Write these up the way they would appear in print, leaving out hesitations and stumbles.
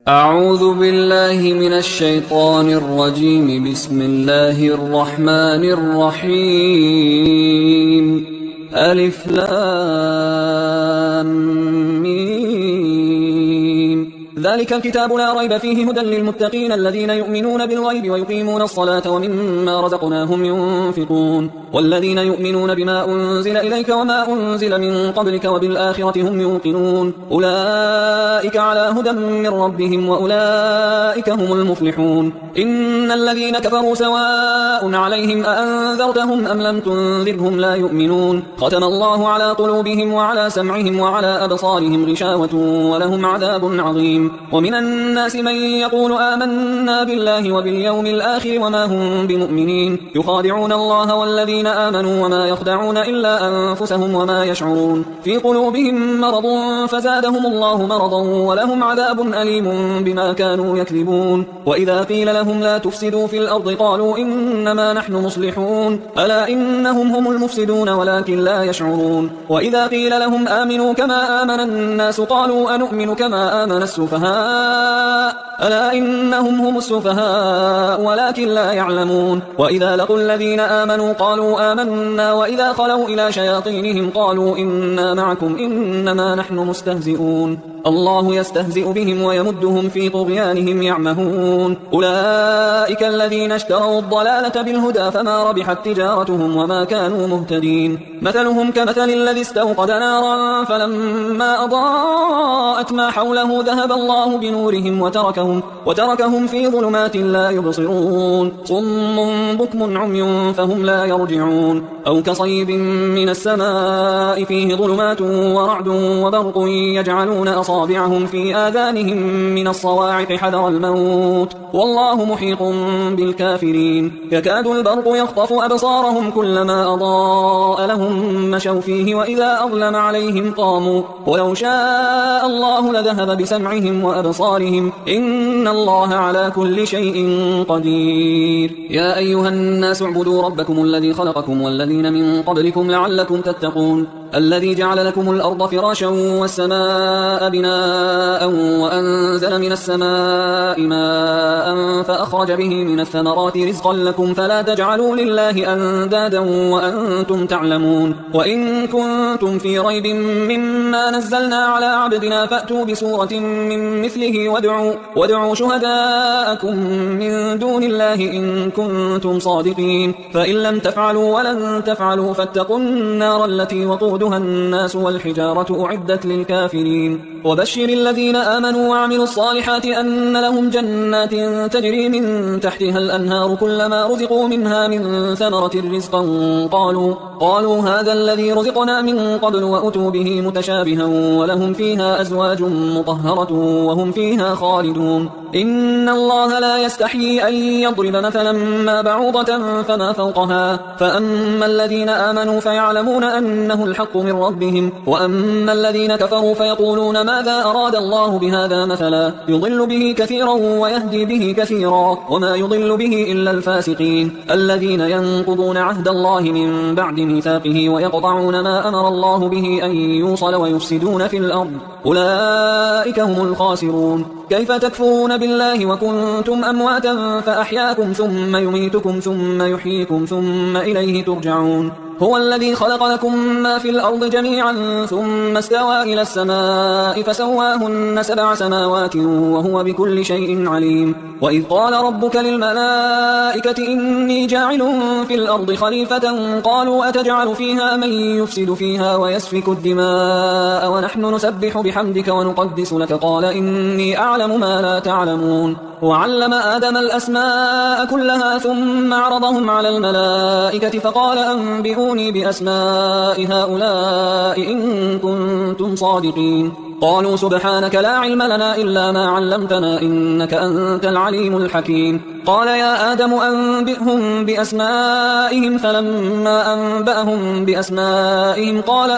أعوذ بالله من الشيطان الرجيم. بسم الله الرحمن الرحيم. ألف لام ميم. ذلك الكتاب لا ريب فيه هدى للمتقين الذين يؤمنون بالغيب ويقيمون الصلاة ومما رزقناهم ينفقون والذين يؤمنون بما أنزل إليك وما أنزل من قبلك وبالآخرة هم يوقنون أولئك على هدى من ربهم وأولئك هم المفلحون. إن الذين كفروا سواء عليهم أأنذرتهم أم لم تنذرهم لا يؤمنون. ختم الله على قلوبهم وعلى سمعهم وعلى أبصارهم غشاوة ولهم عذاب عظيم. ومن الناس من يقول آمنا بالله وباليوم الآخر وما هم بمؤمنين يخادعون الله والذين آمنوا وما يخدعون إلا أنفسهم وما يشعرون. في قلوبهم مرض فزادهم الله مرضا ولهم عذاب أليم بما كانوا يكذبون. وإذا قيل لهم لا تفسدوا في الأرض قالوا إنما نحن مصلحون ألا إنهم هم المفسدون ولكن لا يشعرون. وإذا قيل لهم آمنوا كما آمن الناس قالوا أنؤمن كما آمن السفهاء ألا إنهم هم السفهاء ولكن لا يعلمون. وإذا لقوا الذين آمنوا قالوا آمنا وإذا خلوا إلى شياطينهم قالوا إنا معكم إنما نحن مستهزئون. الله يستهزئ بهم ويمدهم في طغيانهم يعمهون. أولئك الذين اشتروا الضلالة بالهدى فما ربحت تجارتهم وما كانوا مهتدين. مثلهم كمثل الذي استوقد نارا فلما أضاءت ما حوله ذهب الله بنورهم وتركهم في ظلمات لا يبصرون. صم بكم عمي فهم لا يرجعون. أو كصيب من السماء فيه ظلمات ورعد وبرق يجعلون أصابعهم في آذانهم من الصواعق حذر الموت والله محيط بالكافرين. يكاد البرق يخطف أبصارهم كلما أضاء لهم مشوا فيه وإذا أظلم عليهم قاموا ولو شاء الله لذهب بسمعهم وأبصارهم إن الله على كل شيء قدير. يا أيها الناس اعبدوا ربكم الذي خلقكم والذين من قبلكم لعلكم تتقون الذي جعل لكم الأرض فراشا والسماء بناء وأنزل من السماء ماء فأخرج به من الثمرات رزقا لكم فلا تجعلوا لله أندادا وأنتم تعلمون. وإن كنتم في ريب مما نزلنا على عبدنا فأتوا بسورة من مثله وادعوا شهداءكم من دون الله إن كنتم صادقين فإن لم تفعلوا ولن تفعلوا فاتقوا النار التي وقودها الناس والحجارة أعدت للكافرين. وبشر الذين آمنوا وعملوا الصالحات أن لهم جنات تجري من تحتها الأنهار كلما رزقوا منها من ثمرة رزقا قالوا هذا الذي رزقنا من قبل وأتوا به متشابها ولهم فيها أزواج مطهرة وهم فيها خالدون. إن الله لا يستحيي أن يضرب مثلا ما بعوضة فما فوقها فأما الذين آمنوا فيعلمون أنه الحق من ربهم وأما الذين كفروا فيقولون ماذا أراد الله بهذا مثلا يضل به كثيرا ويهدي به كثيرا وما يضل به إلا الفاسقين الذين ينقضون عهد الله من بعد ميثاقه ويقطعون ما أمر الله به أن يوصل ويفسدون في الأرض أولئك هم الخاسرون. كيف تكفرون بالله وكنتم أمواتا فأحياكم ثم يميتكم ثم يحييكم ثم إليه ترجعون. هو الذي خلق لكم ما في الأرض جميعا ثم استوى إلى السماء فسواهن 7 سماوات وهو بكل شيء عليم. وإذ قال ربك للملائكة إني جاعل في الأرض خليفة قالوا أتجعل فيها من يفسد فيها ويسفك الدماء ونحن نسبح بحمدك ونقدس لك قال إني أعلم ما لا تعلمون. وعلم آدم الأسماء كلها ثم عرضهم على الملائكة فقال أنبئوني بأسماء هؤلاء إن كنتم صادقين. قالوا سبحانك لا علم لنا إلا ما علمتنا إنك أنت العليم الحكيم. قال يا آدم أنبئهم بأسمائهم فلما أنبأهم بأسمائهم قال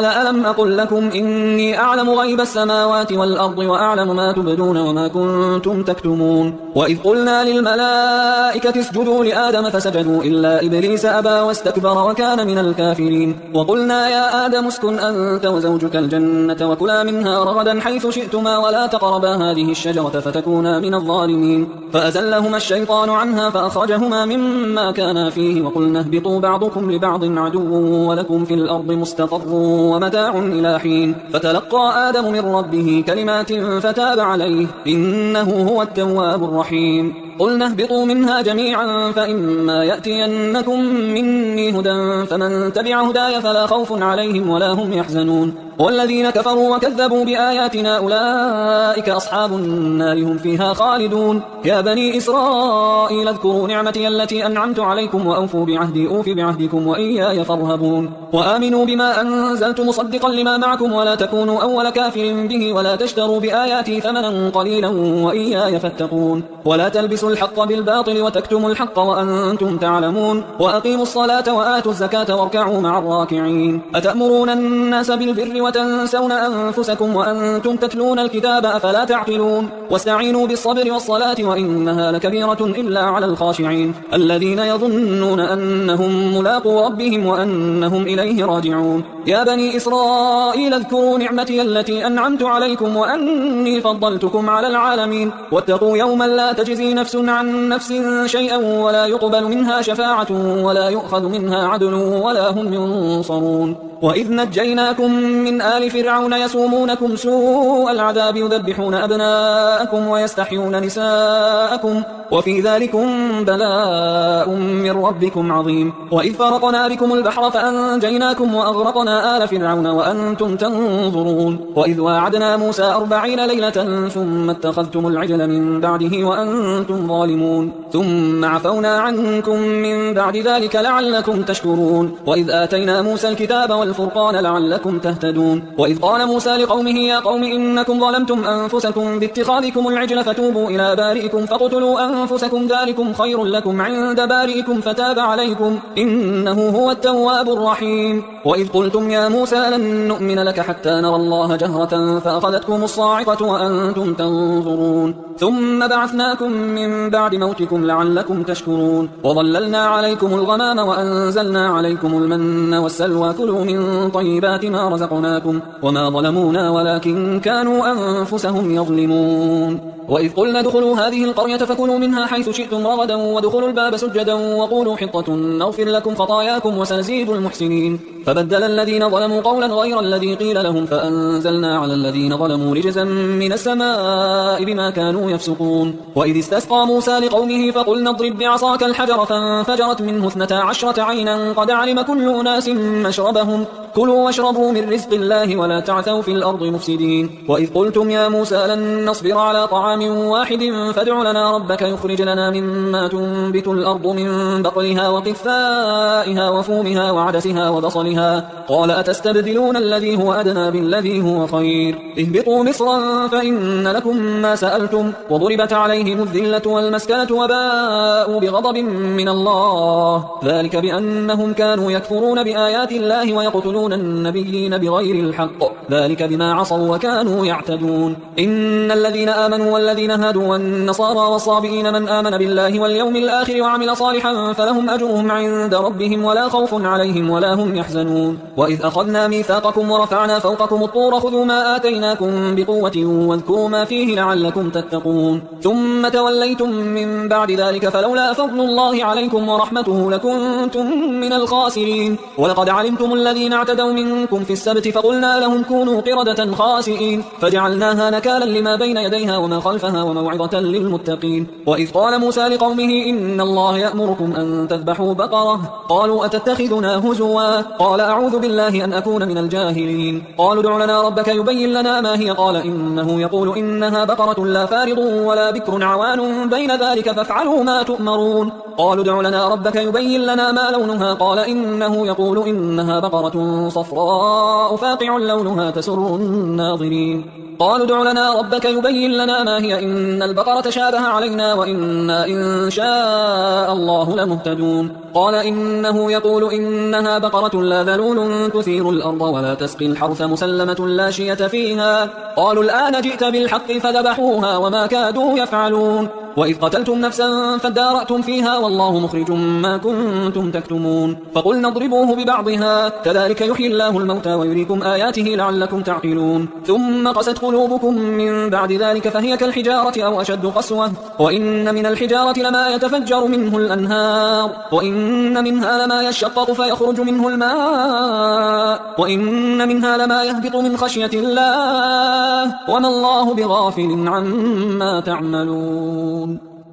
ألم أقل لكم إني أعلم غيب السماوات والأرض وأعلم ما تبدون وما كنتم تكتمون. وإذ قلنا للملائكة اسجدوا لآدم فسجدوا إلا إبليس أبى واستكبر وكان من الكافرين. وقلنا يا آدم اسكن أنت وزوجك الجنة الجنة وكلا منها رغدا حيث شئتما ولا تقربا هذه الشجرة فتكونا من الظالمين فأزلهما الشيطان عنها فأخرجهما مما كانا فيه وقلنا اهبطوا بعضكم لبعض عدو ولكم في الأرض مستقر ومتاع إلى حين فتلقى آدم من ربه كلمات فتاب عليه إنه هو التواب الرحيم قلنا اهبطوا منها جميعا فإما يأتينكم مني هدى فمن تبع هداي فلا خوف عليهم ولا هم يحزنون والذين كفروا وكذبوا بآياتنا أولئك أصحاب النار هم فيها خالدون يا بني إسرائيل اذكروا نعمتي التي أنعمت عليكم وأوفوا بعهدي أوف بعهدكم وإياي فارهبون وآمنوا بما أنزلت مصدقا لما معكم ولا تكونوا أول كافر به ولا تشتروا بآياتي ثمنا قليلا وإياي فاتقون ولا تلبسوا الحق بالباطل وتكتموا الحق وأنتم تعلمون وأقيموا الصلاة وآتوا الزكاة واركعوا مع الراكعين أتأمرون الناس بالبر وتنسون أنفسكم وأنتم تتلون الكتاب أفلا تعقلون واستعينوا بالصبر والصلاة وإنها لكبيرة إلا على الخاشعين الذين يظنون أنهم ملاقو ربهم وأنهم إليه راجعون يا بني إسرائيل اذكروا نعمتي التي أنعمت عليكم وأني فضلتكم على العالمين واتقوا يوما لا تجزي نفس عن نفس شيئا ولا يقبل منها شفاعة ولا يؤخذ منها عدل ولا هم ينصرون وإذ نجيناكم من آل فرعون يسومونكم سوء العذاب يذبحون أبناءكم ويستحيون نساءكم وفي ذلكم بلاء من ربكم عظيم وإذ فرقنا بكم البحر فأنجيناكم وأغرقنا آل فرعون وأنتم تنظرون وإذ واعدنا موسى 40 ليلة ثم اتخذتم العجل من بعده وأنتم ظالمون ثم عفونا عنكم من بعد ذلك لعلكم تشكرون وإذ آتينا موسى الكتاب والفرقان لعلكم تهتدون وإذ قال موسى لقومه يا قوم إنكم ظلمتم أنفسكم باتخاذكم العجل فتوبوا إلى بارئكم فاقتلوا أنفسكم ذلكم خير لكم عند بارئكم فتاب عليكم إنه هو التواب الرحيم وإذ قلتم يا موسى لن نؤمن لك حتى نرى الله جهرة فأخذتكم الصاعقة وأنتم تنظرون ثم بعثناكم من بعد موتكم لعلكم تشكرون وظللنا عليكم الغمام وأنزلنا عليكم المن والسلوى كلوا من طيبات ما رزقناكم وما ظلمونا ولكن كانوا أنفسهم يظلمون وإذ قلنا ادخلوا هذه القرية فكلوا منها حيث شئتم رغدا وادخلوا الباب سجدا وقولوا حطة نغفر لكم خطاياكم وسنزيد المحسنين فبدل الذين ظلموا قولا غير الذي قيل لهم فأنزلنا على الذين ظلموا رجزا من السماء بما كانوا يفسقون وإذ استسقى موسى لقومه فقلنا اضرب بعصاك الحجر فانفجرت منه 12 عينا قد علم كل أناس مشربهم كلوا واشربوا من رزق الله ولا تعثوا في الأرض مفسدين وإذ قلتم يا موسى لن نصبر على طعام واحد فادع لنا ربك يخرج لنا مما تنبت الأرض من بقلها وقثائها وفومها وعدسها وبصلها قال أتستبدلون الذي هو أدنى بالذي هو خير اهبطوا مصرا فإن لكم ما سألتم وضربت عليهم الذلة والمسكنة وباءوا بغضب من الله ذلك بأنهم كانوا يكفرون بآيات الله ويقتلون النبيين بغير الحق ذلك بما عصوا وكانوا يعتدون إن الذين آمنوا والذين هادوا والنصارى والصابئين من آمن بالله واليوم الآخر وعمل صالحا فلهم أجرهم عند ربهم ولا خوف عليهم ولا هم يحزنون وإذ أخذنا ميثاقكم ورفعنا فوقكم الطور خذوا ما آتيناكم بقوة واذكروا ما فيه لعلكم تتقون ثم توليتم من بعد ذلك فلولا فضل الله عليكم ورحمته لكنتم من الخاسرين ولقد علمتم الذين اعتدوا منكم في السبت فقلنا لهم كونوا قردة خاسئين فجعلناها نكالا لما بين يديها وما خلفها وموعظة للمتقين وإذ قال موسى لقومه إن الله يأمركم أن تذبحوا بقرة قالوا أتتخذنا هزوا قال أعوذ بالله أن أكون من الجاهلين قالوا ادع لنا ربك يبين لنا ما هي قال إنه يقول إنها بقرة لا فارض ولا بكر عوان بين ذلك فافعلوا ما تؤمرون قالوا ادع لنا ربك يبين لنا ما لونها قال إنه يقول إنها بقرة صفراء فاقع لونها تسر الناظرين قالوا ادع لنا ربك يبين لنا ما هي إن البقرة شابه علينا وإنا إن شاء الله لمهتدون قال إنه يقول إنها بقرة لا ذلول تثير الأرض ولا تسقي الحرث مسلمة لا شية فيها قالوا الآن جئت بالحق فذبحوها وما كادوا يفعلون وإذ قتلتم نفسا فادارأتم فيها والله مخرج ما كنتم تكتمون فقلنا اضربوه ببعضها كذلك يحيي الله الموتى ويريكم آياته لعلكم تعقلون ثم قست قلوبكم من بعد ذلك فهي كالحجارة أو أشد قسوة وإن من الحجارة لما يتفجر منه الأنهار وإن منها لما يشقق فيخرج منه الماء وإن منها لما يهبط من خشية الله وما الله بغافل عما تعملون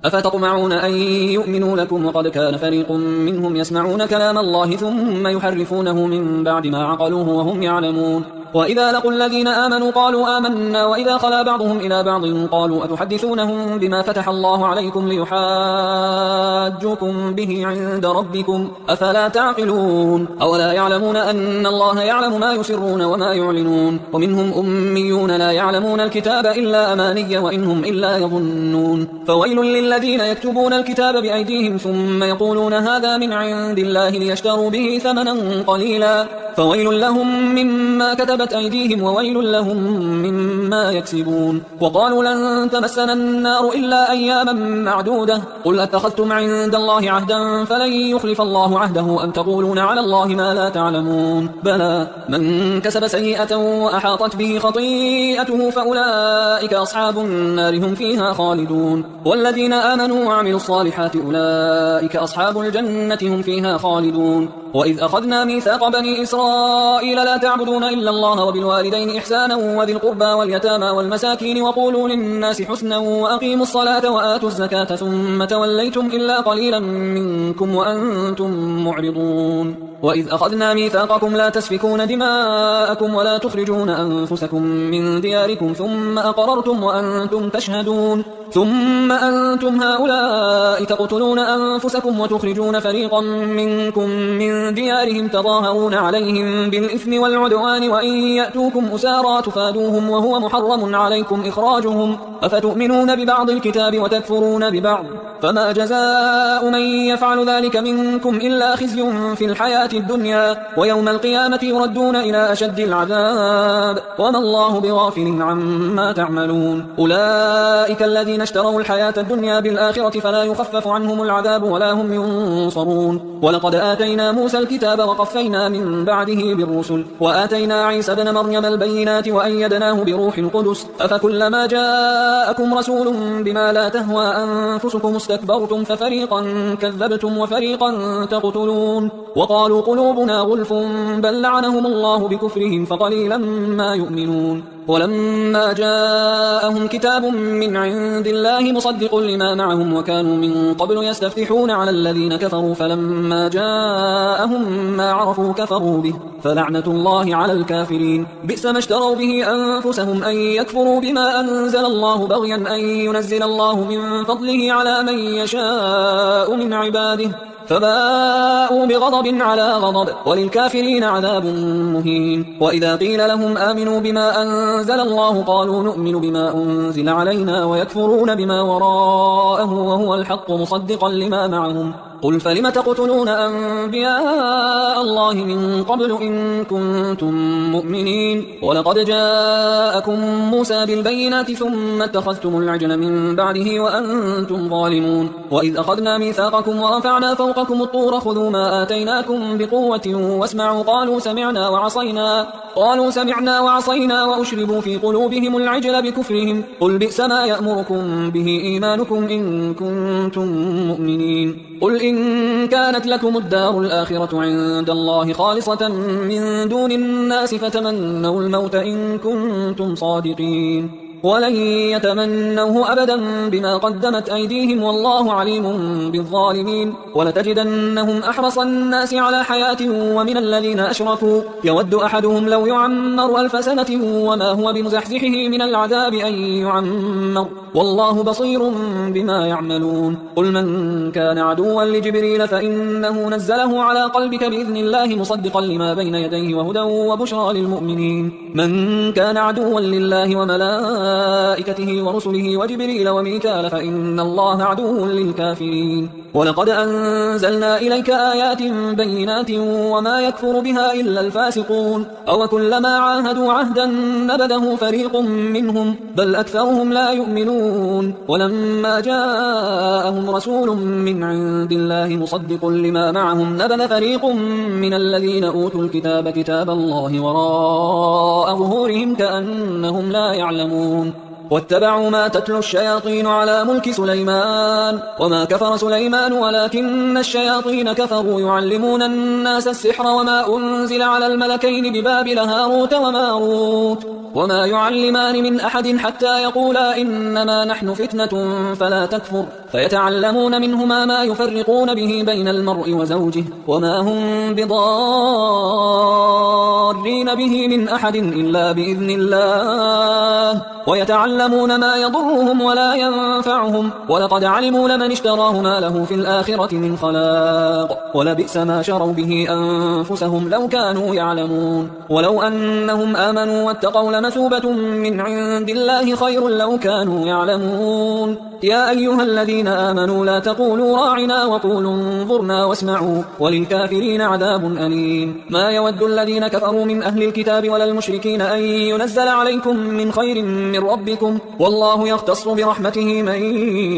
أفتطمعون أن يؤمنوا لكم وقد كان فريق منهم يسمعون كلام الله ثم يحرفونه من بعد ما عقلوه وهم يعلمون وإذا لقوا الذين آمنوا قالوا آمنا وإذا خلا بعضهم إلى بعض قالوا أتحدثونهم بما فتح الله عليكم ليحاجوكم به عند ربكم أفلا تعقلون أولا يعلمون أن الله يعلم ما يسرون وما يعلنون ومنهم أميون لا يعلمون الكتاب إلا أماني وإنهم إلا يظنون فويل للذين يكتبون الكتاب بأيديهم ثم يقولون هذا من عند الله ليشتروا به ثمنا قليلا فويل لهم مما كتبت أيديهم وويل لهم مما يكسبون وقالوا لن تمسنا النار إلا أياما معدودة قل أتخذتم عند الله عهدا فلن يخلف الله عهده أم تقولون على الله ما لا تعلمون بلى من كسب سيئة وأحاطت به خطيئته فأولئك أصحاب النار هم فيها خالدون والذين آمنوا وعملوا الصالحات أولئك أصحاب الجنة هم فيها خالدون وإذ أخذنا ميثاق بني إسرائيل لا تعبدون إلا الله وبالوالدين إحسانا وذي القربى واليتامى والمساكين وقولوا للناس حسنا وأقيموا الصلاة وآتوا الزكاة ثم توليتم إلا قليلا منكم وأنتم معرضون وإذ أخذنا ميثاقكم لا تسفكون دماءكم ولا تخرجون أنفسكم من دياركم ثم أقررتم وأنتم تشهدون ثم أنتم هؤلاء تقتلون أنفسكم وتخرجون فريقا منكم من ديارهم تظاهرون عليهم بالإثم والعدوان وإن يأتوكم أسارى تفادوهم وهو محرم عليكم إخراجهم أفتؤمنون ببعض الكتاب وتكفرون ببعض فما جزاء من يفعل ذلك منكم إلا خزي في الحياة الدنيا ويوم القيامة يردون إلى أشد العذاب وما الله بغافل عما تعملون أولئك الذين اشتروا الحياة الدنيا بالآخرة فلا يخفف عنهم العذاب ولا هم ينصرون ولقد آتينا موسى الكتاب وقفينا من بعده بالرسل وآتينا عيسى بن مريم البينات وأيدناه بروح القدس أفكلما جاءكم رسول بما لا تهوى أنفسكم استكبرتم ففريقا كذبتم وفريقا تقتلون وقالوا قلوبنا غلف بل لعنهم الله بكفرهم فقليلا ما يؤمنون ولما جاءهم كتاب من عند الله مصدق لما معهم وكانوا من قبل يستفتحون على الذين كفروا فلما جاءهم ما عرفوا كفروا به فلعنة الله على الكافرين بئس ما اشتروا به أنفسهم أن يكفروا بما أنزل الله بغيا أن ينزل الله من فضله على من يشاء من عباده فباءوا بغضب على غضب وللكافرين عذاب مهين وإذا قيل لهم آمنوا بما أنزل الله قالوا نؤمن بما أنزل علينا ويكفرون بما وراءه وهو الحق مصدقا لما معهم قل فلم تقتلون أنبياء الله من قبل إن كنتم مؤمنين ولقد جاءكم موسى بالبينات ثم اتخذتم العجل من بعده وأنتم ظالمون وإذ أخذنا ميثاقكم ورفعنا فوقكم الطور خذوا ما آتيناكم بقوة واسمعوا قالوا سمعنا وعصينا وأشربوا في قلوبهم العجل بكفرهم قل بئس ما يأمركم به إيمانكم إن كنتم مؤمنين قل إن كانت لكم الدار الآخرة عند الله خالصة من دون الناس فتمنوا الموت إن كنتم صادقين ولن يتمنوه أبدا بما قدمت أيديهم والله عليم بالظالمين ولتجدنهم أحرص الناس على حياة ومن الذين أشركوا يود أحدهم لو يعمر 1000 سنة وما هو بمزحزحه من العذاب أن يعمر والله بصير بما يعملون قل من كان عدوا لجبريل فإنه نزله على قلبك بإذن الله مصدقا لما بين يديه وهدى وبشرى للمؤمنين من كان عدوا لله وملائكته ورسله وجبريل وميكال فإن الله عدو للكافرين ولقد أنزلنا إليك آيات بينات وما يكفر بها إلا الفاسقون أو كلما عاهدوا عهدا نبذه فريق منهم بل أكثرهم لا يؤمنون ولما جاءهم رسول من عند الله مصدق لما معهم نبذ فريق من الذين أوتوا الكتاب كتاب الله وراء ظهورهم كأنهم لا يعلمون واتبعوا ما تتلو الشياطين على ملك سليمان وما كفر سليمان ولكن الشياطين كفروا يعلمون الناس السحر وما أنزل على الملكين ببابل هاروت وماروت وما يعلمان من أحد حتى يقولا إنما نحن فتنة فلا تكفر فيتعلمون منهما ما يفرقون به بين المرء وزوجه وما هم بضارين به من أحد إلا بإذن الله ويتعلمون ما يضرهم ولا ينفعهم ولقد علموا لمن اشتراه ما له في الآخرة من خلاق ولبئس ما شروا به أنفسهم لو كانوا يعلمون ولو أنهم آمنوا واتقوا لمثوبة من عند الله خير لو كانوا يعلمون يا أيها الذين آمنوا لا تقولوا راعنا وقولوا انظرنا واسمعوا وللكافرين عذاب أليم ما يود الذين كفروا من أهل الكتاب ولا المشركين أن ينزل عليكم من خير من ربكم والله يختص برحمته من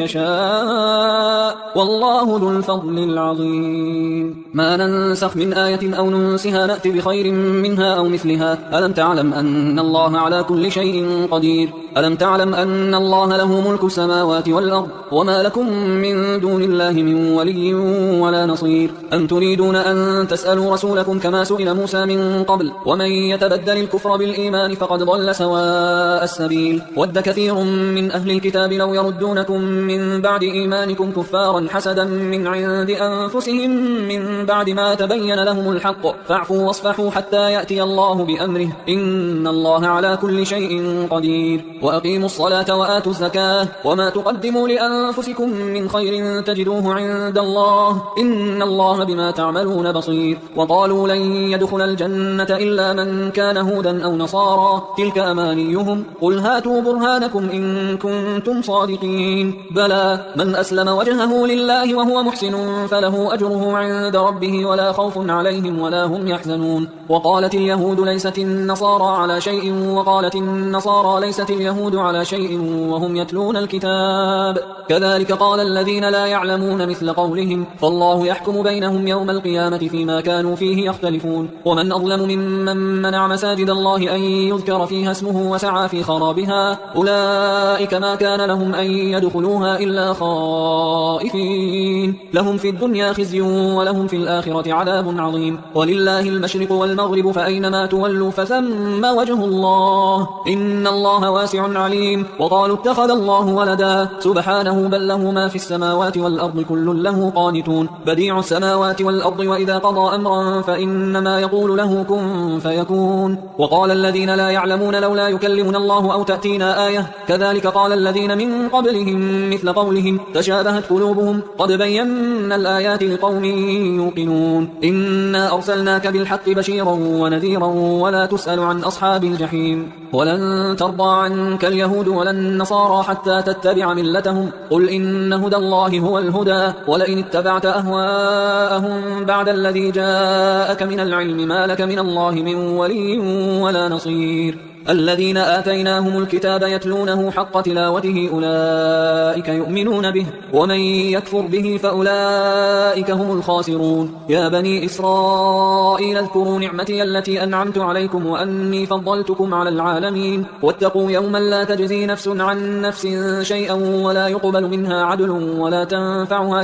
يشاء والله ذو الفضل العظيم ما ننسخ من آية أو ننسها نأتي بخير منها أو مثلها ألم تعلم أن الله على كل شيء قدير ألم تعلم أن الله له ملك السماوات والأرض وما لكم من دون الله من ولي ولا نصير أم تريدون أن تسألوا رسولكم كما سئل موسى من قبل ومن يتبدل الكفر بالإيمان فقد ضل سواء السبيل ود كثير من أهل الكتاب لو يردونكم من بعد إيمانكم كفارا حسدا من عند أنفسهم من بعد ما تبين لهم الحق فاعفوا واصفحوا حتى يأتي الله بأمره إن الله على كل شيء قدير وأقيموا الصلاة وآتوا الزكاة وما تقدموا لأنفسكم من خير تجدوه عند الله إن الله بما تعملون بصير وقالوا لن يدخل الجنة إلا من كان هودا أو نصارى تلك أمانيهم قل هاتوا برهانكم إن كنتم صادقين بلى من أسلم وجهه لله وهو محسن فله أجره عند ربه ولا خوف عليهم ولا هم يحزنون وقالت اليهود ليست النصارى على شيء وقالت النصارى ليست اليهود على شيء وهم يتلون الكتاب كذلك قال الذين لا يعلمون مثل قولهم فالله يحكم بينهم يوم القيامة فيما كانوا فيه يختلفون ومن أظلم ممن منع مساجد الله أن يذكر فيها اسمه وسعى في خرابها أولئك ما كان لهم أن يدخلوها إلا خائفين لهم في الدنيا خزي ولهم في الآخرة عذاب عظيم ولله المشرق والمغرب فأينما تولوا فثم وجه الله إن الله واسع عليم وقالوا اتخذ الله ولدا سبحانه بل له ما في السماوات والأرض كل له قانتون بديع السماوات والأرض وإذا قضى أمرا فإنما يقول له كن فيكون وقال الذين لا يعلمون لولا يكلمنا الله أو تأتينا آية كذلك قال الذين من قبلهم مثل قولهم تشابهت قلوبهم قد بينا الآيات لقوم يوقنون إنا أرسلناك بالحق بشيرا ونذيرا ولا تسأل عن أصحاب الجحيم ولن ترضى عنك اليهود ولا النصارى حتى تتبع ملتهم قل إن هدى الله هو الهدى ولئن اتبعت أهواءهم بعد الذي جاءك من العلم ما لك من الله من ولي ولا نصير الذين آتيناهم الكتاب يتلونه حق تلاوته أولئك يؤمنون به ومن يكفر به فأولئك هم الخاسرون يا بني إسرائيل اذكروا نعمتي التي أنعمت عليكم وأني فضلتكم على العالمين واتقوا يوما لا تجزي نفس عن نفس شيئا ولا يقبل منها عدل ولا تنفعها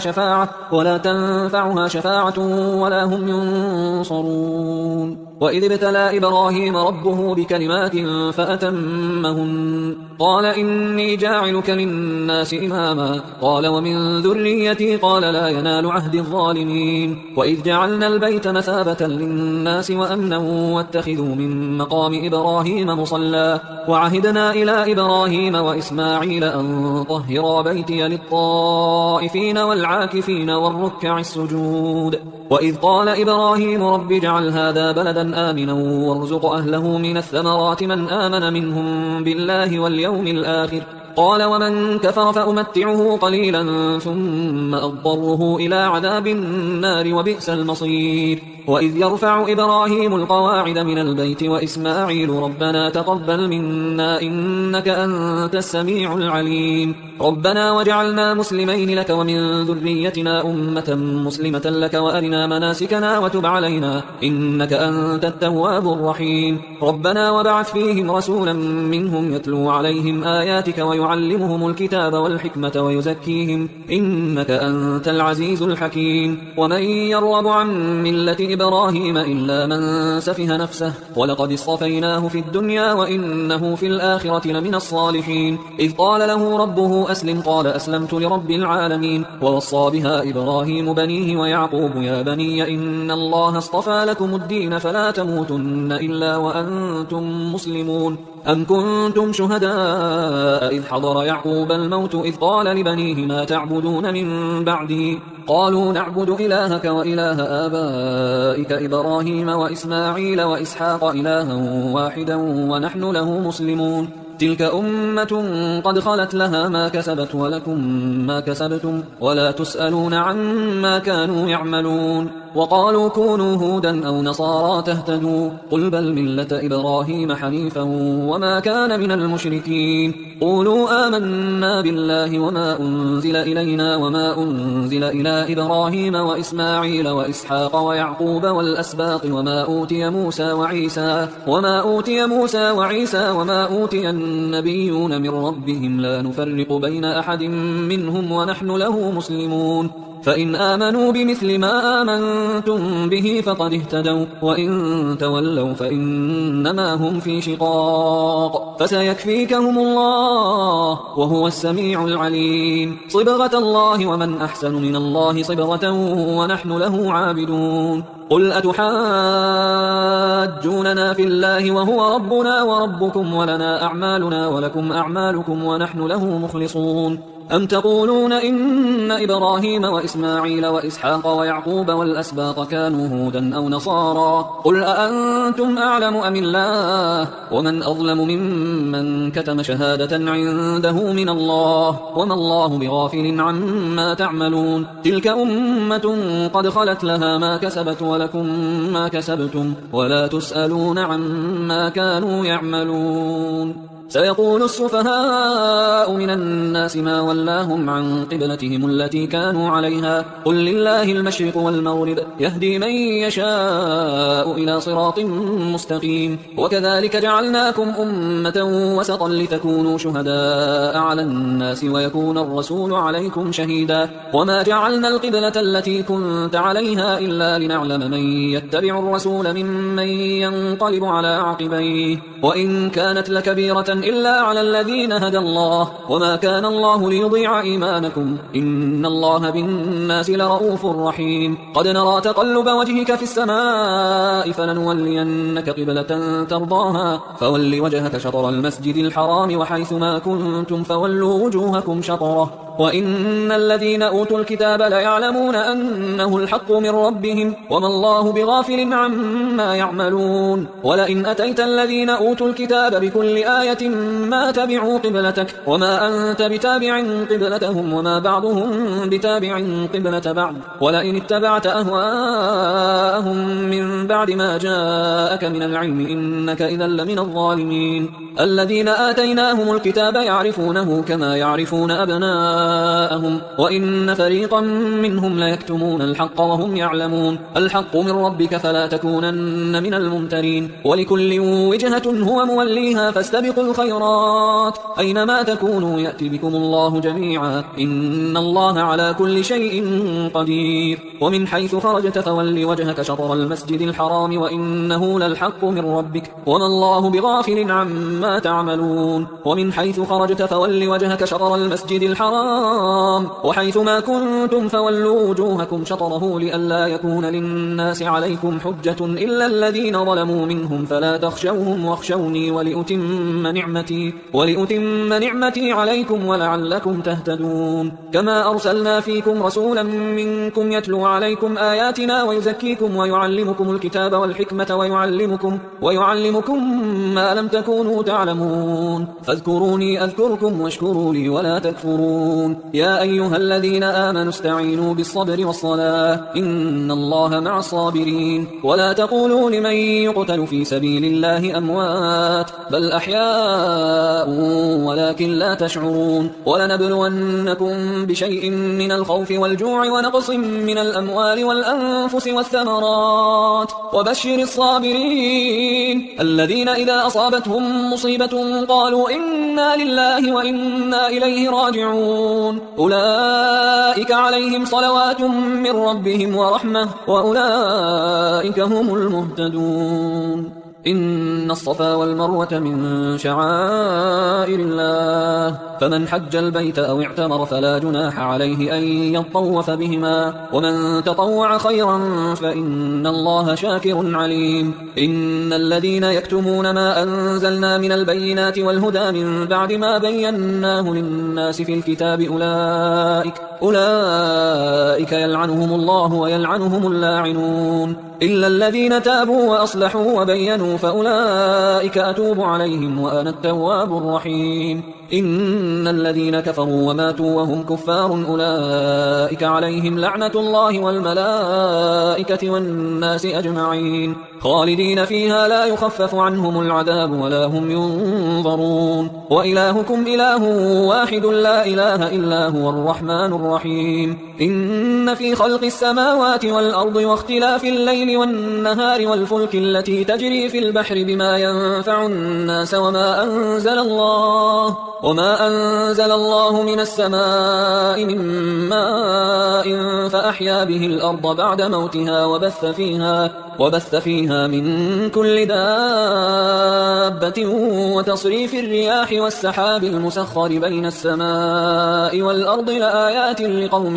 شفاعة ولا هم ينصرون وإذ ابتلى إبراهيم ربه بكلمات فأتمهن قال إني جاعلك للناس إماما قال ومن ذريتي قال لا ينال عهد الظالمين وإذ جعلنا البيت مثابة للناس وأمنا واتخذوا من مقام إبراهيم مصلى وعهدنا إلى إبراهيم وإسماعيل أن طهرا بيتي للطائفين والعاكفين والركع السجود وإذ قال إبراهيم رب اجعل هذا بلدا آمنا وارزق أهله من الثمرات من آمن منهم بالله واليوم الآخر. قال ومن كفر فأمتعه قليلا ثم أضطره إلى عذاب النار وبئس المصير. وإذ يرفع إبراهيم القواعد من البيت وإسماعيل ربنا تقبل منا إنك أنت السميع العليم. ربنا وجعلنا مسلمين لك ومن ذريتنا أمة مسلمة لك وأرنا مناسكنا وتب علينا إنك أنت التواب الرحيم. ربنا وبعث فيهم رسولا منهم يتلو عليهم آياتك ويعلمهم الكتاب والحكمة ويزكيهم إنك أنت العزيز الحكيم. ومن يرغب عن ملة إبراهيم إلا من سفه نفسه ولقد اصطفيناه في الدنيا وإنه في الآخرة لمن الصالحين. إذ قال له ربه أسلم قال أسلمت لرب العالمين. ووصى بها إبراهيم بنيه ويعقوب يا بني إن الله اصطفى لكم الدين فلا تموتن إلا وأنتم مسلمون. أم كنتم شهداء إذ حضر يعقوب الموت إذ قال لبنيه ما تعبدون من بعده قالوا نعبد إلهك وإله آبائك إبراهيم وإسماعيل وإسحاق إلها واحدا ونحن له مسلمون. تلك أمة قد خلت لها ما كسبت ولكم ما كسبتم ولا تسألون عما كانوا يعملون. وقالوا كونوا هودا أو نصارى تهتدوا قل بل ملة إبراهيم حنيفا وما كان من المشركين. قولوا آمنا بالله وما أنزل إلينا وما أنزل إلى إبراهيم وإسماعيل وإسحاق ويعقوب والأسباط وما أوتي موسى وعيسى وما أوتي النبيون من ربهم لا نفرق بين أحد منهم ونحن له مسلمون. فإن آمنوا بمثل ما آمنتم به فقد اهتدوا وإن تولوا فإنما هم في شقاق فسيكفيكهم الله وهو السميع العليم. صبغة الله ومن أحسن من الله صبغة ونحن له عابدون. قل أتحاجوننا في الله وهو ربنا وربكم ولنا أعمالنا ولكم أعمالكم ونحن له مخلصون. أم تقولون إن إبراهيم وإسماعيل وإسحاق ويعقوب والأسباط كانوا هودا أو نصارى قل أأنتم أعلم أم الله ومن أظلم ممن كتم شهادة عنده من الله وما الله بغافل عما تعملون. تلك أمة قد خلت لها ما كسبت ولكم ما كسبتم ولا تسألون عما كانوا يعملون. سيقول السفهاء من الناس ما ولاهم عن قبلتهم التي كانوا عليها قل لله المشرق والمغرب يهدي من يشاء إلى صراط مستقيم. وكذلك جعلناكم أمة وسطا لتكونوا شهداء على الناس ويكون الرسول عليكم شهيدا. وما جعلنا القبلة التي كنت عليها إلا لنعلم من يتبع الرسول ممن ينقلب على عقبيه وإن كانت لكبيرة إلا على الذين هدى الله وما كان الله ليضيع إيمانكم إن الله بالناس لرؤوف رحيم. قد نرى تقلب وجهك في السماء فلنولينك قبلة ترضاها فول وجهك شطر المسجد الحرام وحيث ما كنتم فولوا وجوهكم شطره وإن الذين أوتوا الكتاب ليعلمون أنه الحق من ربهم وما الله بغافل عما يعملون. ولئن أتيت الذين أوتوا الكتاب بكل آية ما تبعوا قبلتك وما أنت بتابع قبلتهم وما بعضهم بتابع قبلة بعض ولئن اتبعت أهواءهم من بعد ما جاءك من العلم إنك إذا لمن الظالمين. الذين آتيناهم الكتاب يعرفونه كما يعرفون أبناءهم وإن فريقا منهم ليكتمون الحق وهم يعلمون. الحق من ربك فلا تكونن من الممترين. ولكل وجهة هو موليها فاستبقوا الخيرات أينما تكونوا يأتي بكم الله جميعا إن الله على كل شيء قدير. ومن حيث خرجت فول وجهك شطر المسجد الحرام وإنه للحق من ربك وما الله بغافل عما تعملون. ومن حيث خرجت فول وجهك شطر المسجد الحرام الحرام وحيثما كنتم فولوا وجوهكم شطره لئلا يكون للناس عليكم حجة إلا الذين ظلموا منهم فلا تخشوهم واخشوني ولأتم نعمتي عليكم ولعلكم تهتدون كما أرسلنا فيكم رسولا منكم يتلو عليكم آياتنا ويزكيكم ويعلمكم الكتاب والحكمة ويعلمكم ما لم تكونوا تعلمون فاذكروني أذكركم واشكروا لي ولا تكفرون يا أيها الذين آمنوا استعينوا بالصبر والصلاة إن الله مع الصابرين ولا تقولوا لمن يقتل في سبيل الله أموات بل أحياء ولكن لا تشعرون ولنبلونكم بشيء من الخوف والجوع ونقص من الأموال والأنفس والثمرات وبشر الصابرين الذين إذا أصابتهم مصيبة قالوا إنا لله وإنا إليه راجعون أولئك عليهم صلوات من ربهم ورحمة وأولئك هم المهتدون إن الصفا والمروة من شعائر الله فمن حج البيت أو اعتمر فلا جناح عليه أن يطوف بهما ومن تطوع خيرا فإن الله شاكر عليم إن الذين يكتمون ما أنزلنا من البينات والهدى من بعد ما بيناه للناس في الكتاب أولئك يلعنهم الله ويلعنهم اللاعنون إلا الذين تابوا وأصلحوا وبينوا فأولئك أتوب عليهم وأنا التواب الرحيم إن الذين كفروا وماتوا وهم كفار أولئك عليهم لعنة الله والملائكة والناس أجمعين خالدين فيها لا يخفف عنهم العذاب ولا هم ينظرون وإلهكم إله واحد لا إله إلا هو الرحمن الرحيم إن في خلق السماوات والأرض واختلاف الليل والنهار والفلك التي تجري في البحر بما ينفع الناس وما أنزل الله من السماء من ماء فأحيا به الأرض بعد موتها وبث فيها من كل دابة وتصريف الرياح والسحاب المسخر بين السماء والأرض لآيات لقوم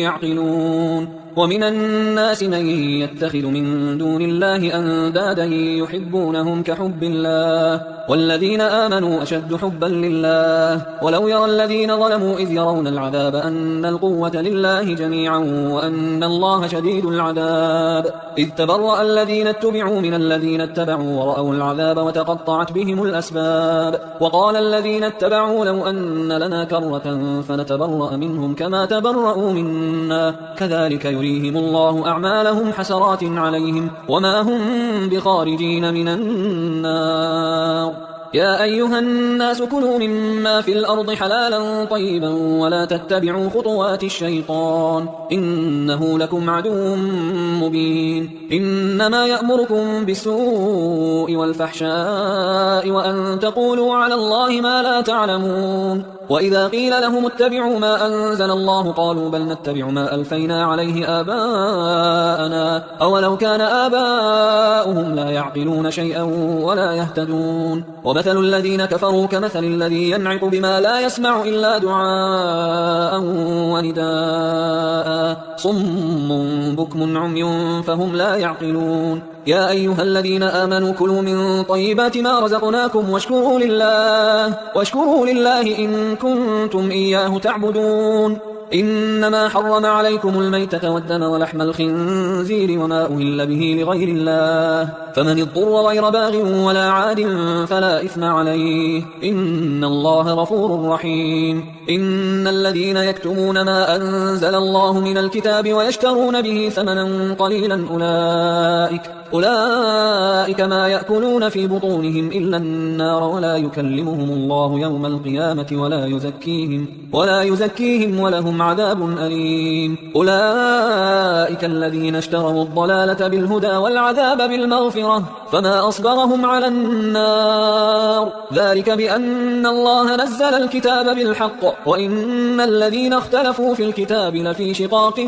يعقلون ومن الناس من يتخذ من دون الله أندادا يحبونهم كحب الله والذين آمنوا أشد حبا لله ولو يرى الذين ظلموا إذ يرون العذاب أن القوة لله جميعا وأن الله شديد العذاب إذ تبرأ الذين اتبعوا من الذين اتبعوا ورأوا العذاب وتقطعت بهم الأسباب وقال الذين اتبعوا لو أن لنا كرة فنتبرأ منهم كما تبرأوا منا كذلك يريهم الله أعمالهم حسرات عليهم وما هم بخارجين من النار يا أيها الناس كلوا مما في الأرض حلالا طيبا ولا تتبعوا خطوات الشيطان إنه لكم عدو مبين إنما يأمركم بالسوء والفحشاء وأن تقولوا على الله ما لا تعلمون وإذا قيل لهم اتبعوا ما أنزل الله قالوا بل نتبع ما ألفينا عليه آباءنا أولو كان آباؤهم لا يعقلون شيئا ولا يهتدون ومثل الذين كفروا كمثل الذي ينعق بما لا يسمع إلا دعاء ونداء صم بكم عمي فهم لا يعقلون يا أيها الذين آمنوا كلوا من طيبات ما رزقناكم واشكروا لله إن كنتم إياه تعبدون إنما حرم عليكم الميتة والدم ولحم الخنزير وما أهل به لغير الله فمن اضطر غير باغ ولا عاد فلا إثم عليه إن الله غفور رحيم إن الذين يكتمون ما أنزل الله من الكتاب ويشترون به ثمنا قليلا أولئك ما يأكلون في بطونهم إلا النار ولا يكلمهم الله يوم القيامة ولا يزكيهم ولهم عذاب أليم أولئك الذين اشتروا الضلالة بالهدى والعذاب بالمغفرة فما أصبرهم على النار ذلك بأن الله نزل الكتاب بالحق وإن الذين اختلفوا في الكتاب لفي شقاق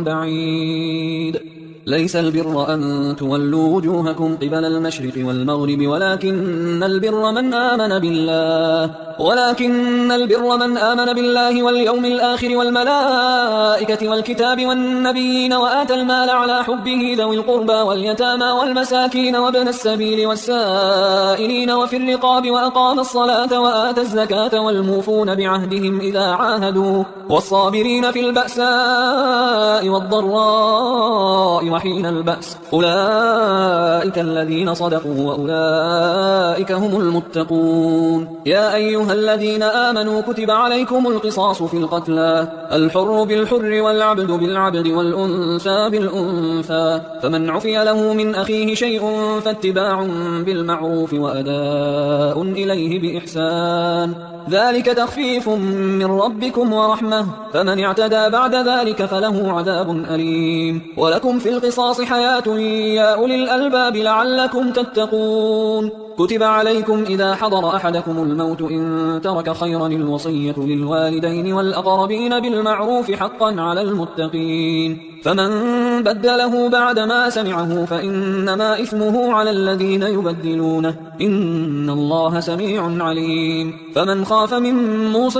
بعيد ليس البر أن تولوا وجوهكم قبل المشرق والمغرب ولكن البر من آمن بالله واليوم الآخر والملائكة والكتاب والنبيين وآتى المال على حبه ذوي القربى واليتامى والمساكين وابن السبيل والسائلين وفي الرقاب وأقام الصلاة وآتى الزكاة والموفون بعهدهم إذا عاهدوا والصابرين في البأساء والضراء وحين البأس أولئك الذين صدقوا وأولئك هم المتقون. يا أيها الذين آمنوا كتب عليكم القصاص في القتلى الحر بالحر والعبد بالعبد والأنثى بالأنثى فمن عفي له من أخيه شيء فاتباع بالمعروف وأداء إليه بإحسان ذلك تخفيف من ربكم ورحمة فمن اعتدى بعد ذلك فله عذاب أليم. ولكم في القصاص حياة يا أولي الألباب لعلكم تتقون. كتب عليكم إذا حضر أحدكم الموت إن ترك خيرا الوصية للوالدين والأقربين بالمعروف حقا على المتقين فمن بدله بعدما سمعه فإنما إثمه على الذين يبدلونه إن الله سميع عليم. فمن خاف من موص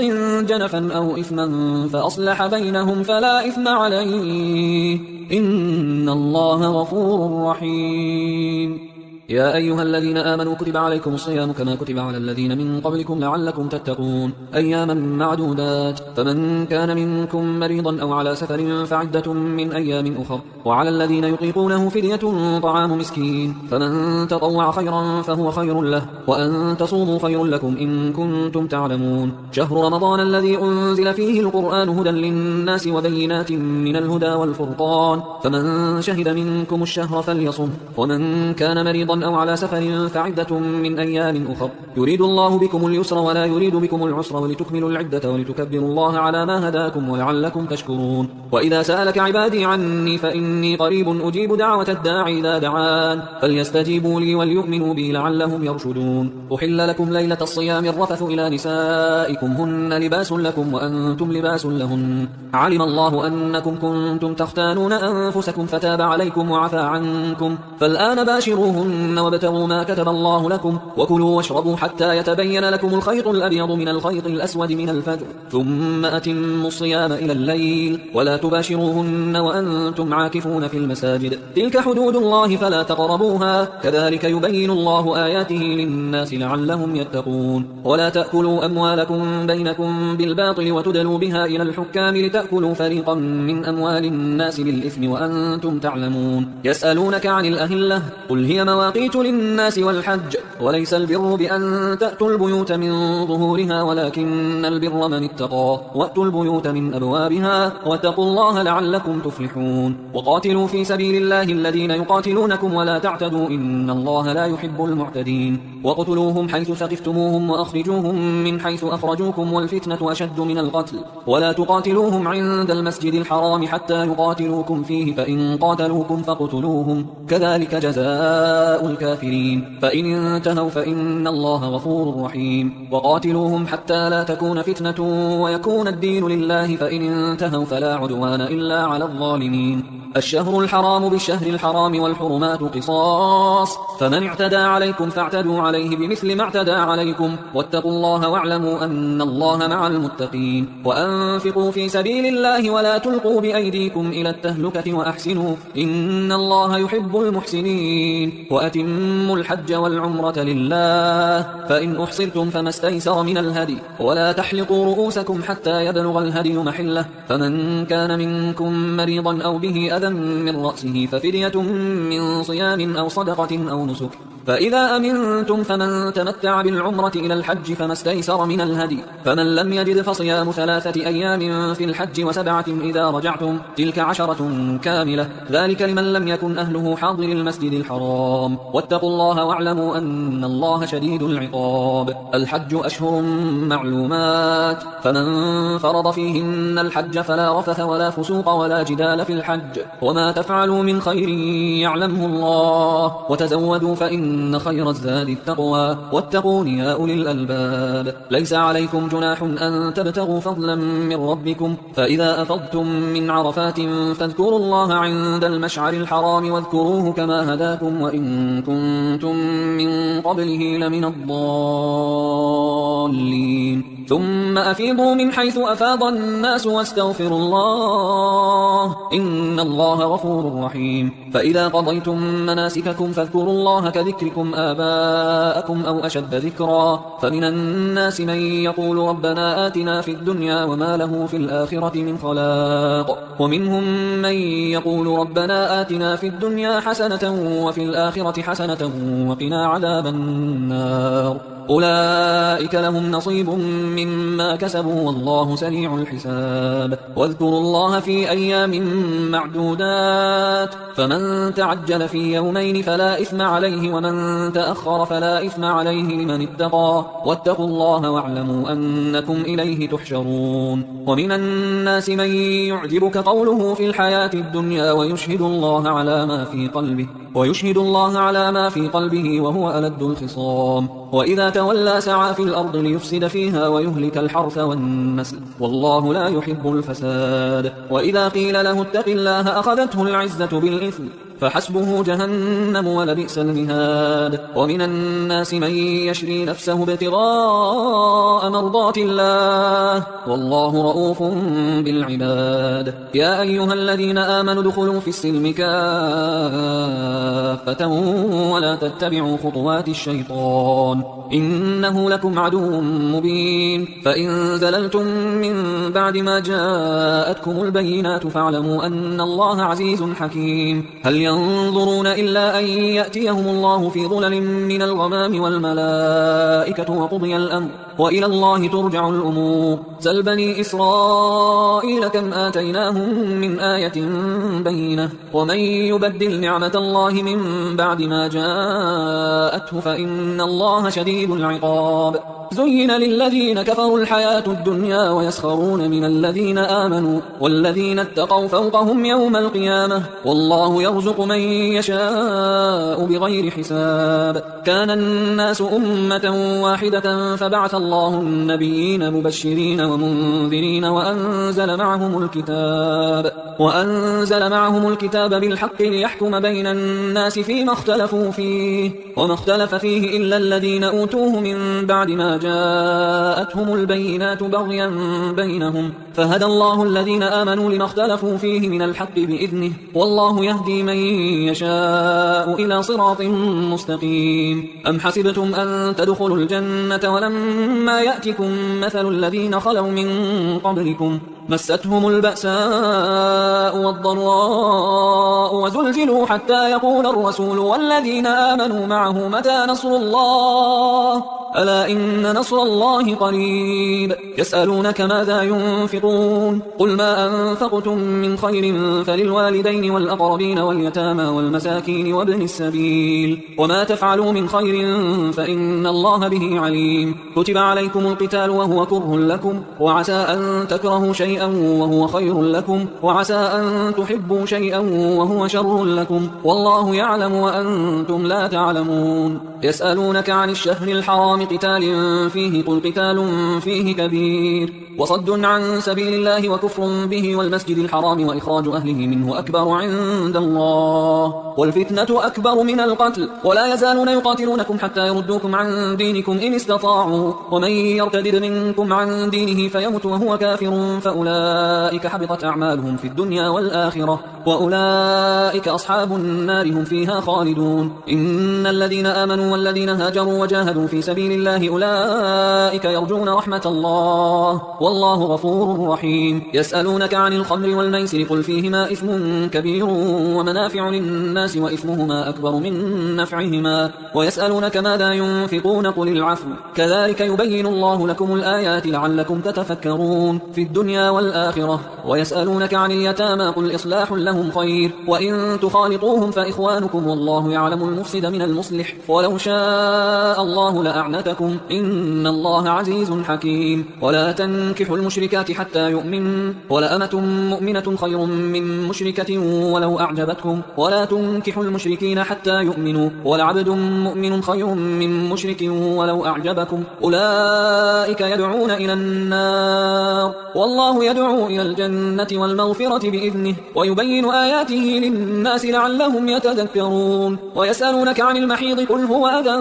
جنفا أو إثما فأصلح بينهم فلا إثم عليه إن الله غفور رحيم. يا أيها الذين آمنوا كتب عليكم الصيام كما كتب على الذين من قبلكم لعلكم تتقون أياما معدودات فمن كان منكم مريضا أو على سفر فعدة من أيام أخر وعلى الذين يطيقونه فدية طعام مسكين فمن تطوع خيرا فهو خير له وأن تصوموا خير لكم إن كنتم تعلمون. شهر رمضان الذي أنزل فيه القرآن هدى للناس وبينات من الهدى والفرقان فمن شهد منكم الشهر فليصم ومن كان مريضا أو على سفر فعدة من أيام أخر يريد الله بكم اليسر ولا يريد بكم العسر ولتكملوا العدة ولتكبروا الله على ما هداكم ولعلكم تشكرون. وإذا سألك عبادي عني فإني قريب أجيب دعوة الداعي إذا دعان فليستجيبوا لي وليؤمنوا بي لعلهم يرشدون. أحل لكم ليلة الصيام الرفث إلى نسائكم هن لباس لكم وأنتم لباس لهن علم الله أنكم كنتم تختانون أنفسكم فتاب عليكم وعفى عنكم فالآن باشروهن وابتغوا ما كتب الله لكم وكلوا واشربوا حتى يتبين لكم الخيط الأبيض من الخيط الأسود من الفجر ثم أتموا الصيام إلى الليل ولا تباشروهن وأنتم عاكفون في المساجد تلك حدود الله فلا تقربوها كذلك يبين الله آياته للناس لعلهم يتقون. ولا تأكلوا أموالكم بينكم بالباطل وتدلوا بها إلى الحكام لتأكلوا فريقا من أموال الناس بالإثم وأنتم تعلمون. يسألونك عن الأهلة قل هي مواقيت للناس والحج وليس البر بأن تأتوا البيوت من ظهورها ولكن البر من اتقى وأتوا البيوت من أبوابها واتقوا الله لعلكم تفلحون. وقاتلوا في سبيل الله الذين يقاتلونكم ولا تعتدوا إن الله لا يحب المعتدين. وقتلوهم حيث ثقفتموهم وأخرجوهم من حيث أخرجوكم والفتنة أشد من القتل ولا تقاتلوهم عند المسجد الحرام حتى يقاتلوكم فيه فإن قاتلوكم فاقتلوهم كذلك جزاء الكافرين فإن انتهوا فإن الله غفور رحيم. وقاتلوهم حتى لا تكون فتنة ويكون الدين لله فإن انتهوا فلا عدوان إلا على الظالمين. الشهر الحرام بالشهر الحرام والحرمات قصاص فمن اعتدى عليكم فاعتدوا عليه بمثل ما اعتدى عليكم واتقوا الله واعلموا أن الله مع المتقين. وأنفقوا في سبيل الله ولا تلقوا بأيديكم إلى التهلكة وأحسنوا إن الله يحب المحسنين. وأتموا الحج والعمرة لله فإن أحصرتم فما استيسر من الهدي ولا تحلقوا رؤوسكم حتى يبلغ الهدي محله فمن كان منكم مريضا أو به أذى من رأسه ففدية من صيام أو صدقة أو نسك فإذا أمنتم فمن تمتع بالعمرة إلى الحج فما استيسر من الهدي فمن لم يجد فصيام 3 أيام في الحج و7 إذا رجعتم تلك 10 كاملة ذلك لمن لم يكن أهله حاضر المسجد الحرام واتقوا الله واعلموا أن الله شديد العقاب. الحج أشهر معلومات فمن فرض فيهن الحج فلا رفث ولا فسوق ولا جدال في الحج وما تفعلوا من خير يعلمه الله وتزودوا فإن وإن خير الزاد التقوى واتقون يا أولي الألباب. ليس عليكم جناح أن تبتغوا فضلا من ربكم، فإذا أفضتم من عرفات فاذكروا الله عند المشعر الحرام واذكروه كما هداكم وإن كنتم من قبله لمن الضالين. ثم أفيضوا من حيث أفاض الناس واستغفروا الله إن الله غفور رحيم. فإذا قضيتم مناسككم فاذكروا الله كذكركم آباءكم أو أشد ذكرا. فمن الناس من يقول ربنا آتنا في الدنيا وما له في الآخرة من خلاق، ومنهم من يقول ربنا آتنا في الدنيا حسنة وفي الآخرة حسنة وقنا عذاب النار. أولئك لهم نصيب مما كسبوا والله سريع الحساب. واذكروا الله في أيام معدودات، فمن تعجل في يومين فلا إثم عليه ومن تأخر فلا إثم عليه لمن اتقى. واتقوا الله واعلموا أنكم إليه تحشرون. ومن الناس من يعجبك قوله في الحياة الدنيا ويشهد الله على ما في قلبه وهو ألد الخصام. وإذا تولى سعى في الأرض ليفسد فيها ويهلك الحرث والنسل والله لا يحب الفساد. وإذا قيل له اتق الله أخذته العزة بالإثم فحسبه جهنم ولبئس المهاد. ومن الناس من يشري نفسه ابتغاء مرضات الله والله رؤوف بالعباد. يا أيها الذين آمنوا ادخلوا في السلم كافة ولا تتبعوا خطوات الشيطان إنه لكم عدو مبين. فإن زللتم من بعد ما جاءتكم البينات فاعلموا أن الله عزيز حكيم. هل ينظرون إلا أن يأتيهم الله في ظلل من الغمام والملائكة وقضي الأمر وإلى الله ترجع الأمور. سل بني إسرائيل كم آتيناهم من آية بينة ومن يبدل نعمة الله من بعد ما جاءته فإن الله شديد العقاب. زين للذين كفروا الحياة الدنيا ويسخرون من الذين آمنوا والذين اتقوا فوقهم يوم القيامة والله يرزق من يشاء بغير حساب. كان الناس أمة واحدة فبعث الله النبيين مبشرين ومنذرين وأنزل معهم الكتاب بالحق ليحكم بين الناس فيما اختلفوا فيه وما اختلف فيه إلا الذين أوتوه من بعد ما جاءتهم البينات بغيا بينهم فهدى الله الذين آمنوا لما اختلفوا فيه من الحق بإذنه والله يهدي من يشاء إلى صراط مستقيم. أم حسبتم أن تدخلوا الجنة ولما يأتكم مثل الذين خلوا من قبلكم مستهم البأساء والضراء وزلزلوا حتى يقول الرسول والذين آمنوا معه متى نصر الله ألا إن نصر الله قريب. يسألونك ماذا ينفقون قل ما أنفقتم من خير فللوالدين والأقربين واليتامى والمساكين وابن السبيل وما تفعلوا من خير فإن الله به عليم. كتب عليكم القتال وهو كره لكم وعسى أن تكرهوا شيئا وهو خير لكم وعسى أن تحبوا شيئا وهو شر لكم والله يعلم وأنتم لا تعلمون. يسألونك عن الشهر الحرام قتال فيه قل قتال فيه كبير وصد عن سبيل الله وكفر به والمسجد الحرام وإخراج أهله منه أكبر عند الله والفتنة أكبر من القتل ولا يزالون يقاتلونكم حتى يردوكم عن دينكم إن استطاعوا ومن يرتد منكم عن دينه فيمت وهو كافر فأولئك حبطت أعمالهم في الدنيا والآخرة وأولئك أصحاب النار هم فيها خالدون. إن الذين آمنوا والذين هاجروا وجاهدوا في سبيل الله أولئك يرجون رحمة الله والله غفور رحيم. يسألونك عن الخمر والميسر قل فيهما إثم كبير ومنافع للناس وإثمهما أكبر من نفعهما ويسألونك ماذا ينفقون قل العفو كذلك يبين الله لكم الآيات لعلكم تتفكرون. في الدنيا والآخرة. ويسألونك عن اليتامى قل إصلاح لهم خير، وإن تخالطوهم فإخوانكم والله يعلم المفسد من المصلح، ولو شاء الله لأعنتكم إن الله عزيز حكيم. ولا تنكحوا المشركات حتى يؤمن، ولأمة مؤمنة خير من مشركة ولو أعجبتكم، ولا تنكحوا المشركين حتى يؤمنوا، ولعبد مؤمن خير من مشرك ولو أعجبكم، أولئك يدعون إلى النار والله يدعو إلى الجنة والمغفرة بإذنه، ويبين آياته للناس لعلهم يتذكرون. ويسألونك عن المحيض قل هو أذى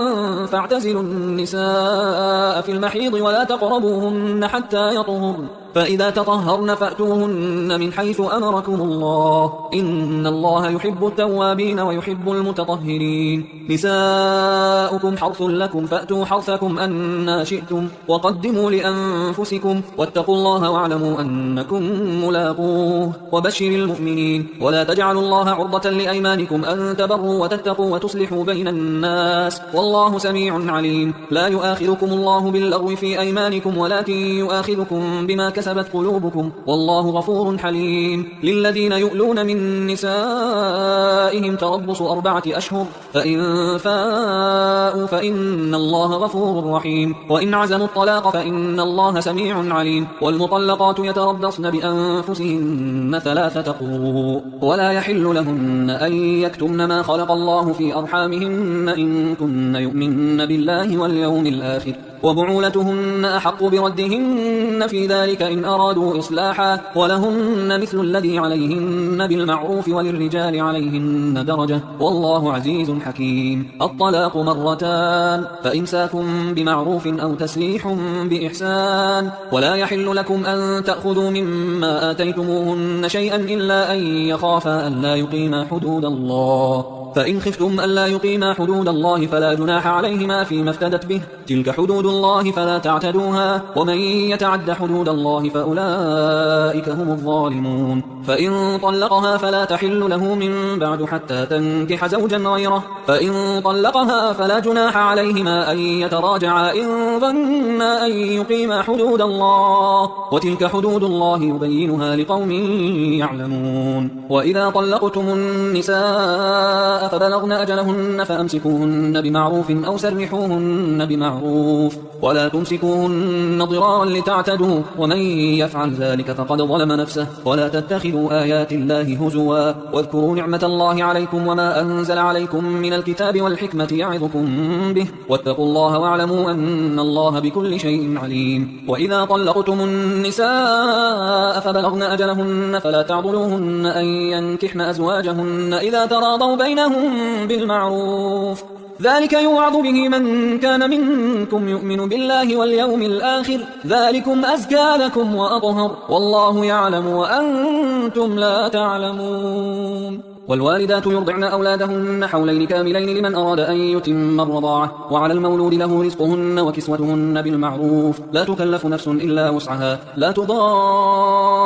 فاعتزلوا النساء في المحيض ولا تقربوهن حتى يطهرن، فإذا تطهرن فأتوهن من حيث أمركم الله إن الله يحب التوابين ويحب المتطهرين. نساؤكم حرث لكم فأتوا حرثكم أنى شئتم وقدموا لأنفسكم واتقوا الله واعلموا أنكم ملاقوه وبشر المؤمنين. ولا تجعلوا الله عرضة لأيمانكم أن تبروا وتتقوا وتصلحوا بين الناس والله سميع عليم. لا يؤاخذكم الله باللغو في أيمانكم ولكن يؤاخذكم بما كسبت قلوبكم والله غفور حليم. للذين يؤلون من نسائهم تربص 4 أشهر فإن فاءوا فإن الله غفور رحيم. وإن عزموا الطلاق فإن الله سميع عليم. والمطلقات يتربصن بأنفسهن 3 قروء ولا يحل لهن أن يكتمن ما خلق الله في أرحامهن إن كن يؤمن بالله واليوم الآخر، وبعولتهن أحق بردهن في ذلك إن أرادوا إصلاحا، ولهن مثل الذي عليهن بالمعروف وللرجال عليهن درجة والله عزيز حكيم. الطلاق 2 فإمساكم بمعروف أو تسريح بإحسان. ولا يحل لكم أن تأخذوا مما آتيتموهن شيئا إلا أن يخافا ألا يقيما حدود الله، فإن خفتم ألا يقيما حدود الله فلا جناح عليهما فيما افتدت به، تلك حدود الله فلا تعتدوها، ومن يتعد حدود الله فأولئك هم الظالمون. فإن طلقها فلا تحل له من بعد حتى تنكح زوجا غيره، فإن طلقها فلا جناح عليهما أن يتراجعا إن ظنا أن يقيما حدود الله، وتلك حدود الله يبينها لقوم يعلمون. وإذا طلقتم النساء فبلغن أجلهن فأمسكوهن بمعروف أو سرحوهن بمعروف، ولا تمسكوهن ضرارا لتعتدوا، ومن يفعل ذلك فقد ظلم نفسه. ولا تتخذوا آيات الله هزوا، واذكروا نعمة الله عليكم وما أنزل عليكم من الكتاب والحكمة يعظكم به، واتقوا الله واعلموا أن الله بكل شيء عليم. وإذا طلقتم النساء فبلغن أجلهن فلا تعضلوهن أن ينكحن أزواجهن إذا تراضوا بينهم بالمعروف، ذلك يوعظ به من كان منكم يؤمن بالله واليوم الآخر، ذلكم أزكى لكم وأطهر، والله يعلم وأنتم لا تعلمون. والوالدات يرضعن أولادهن حولين كاملين لمن أراد أن يتم الرضاعة، وعلى المولود له رزقهن وكسوتهن بالمعروف، لا تكلف نفس إلا وسعها، لا تضار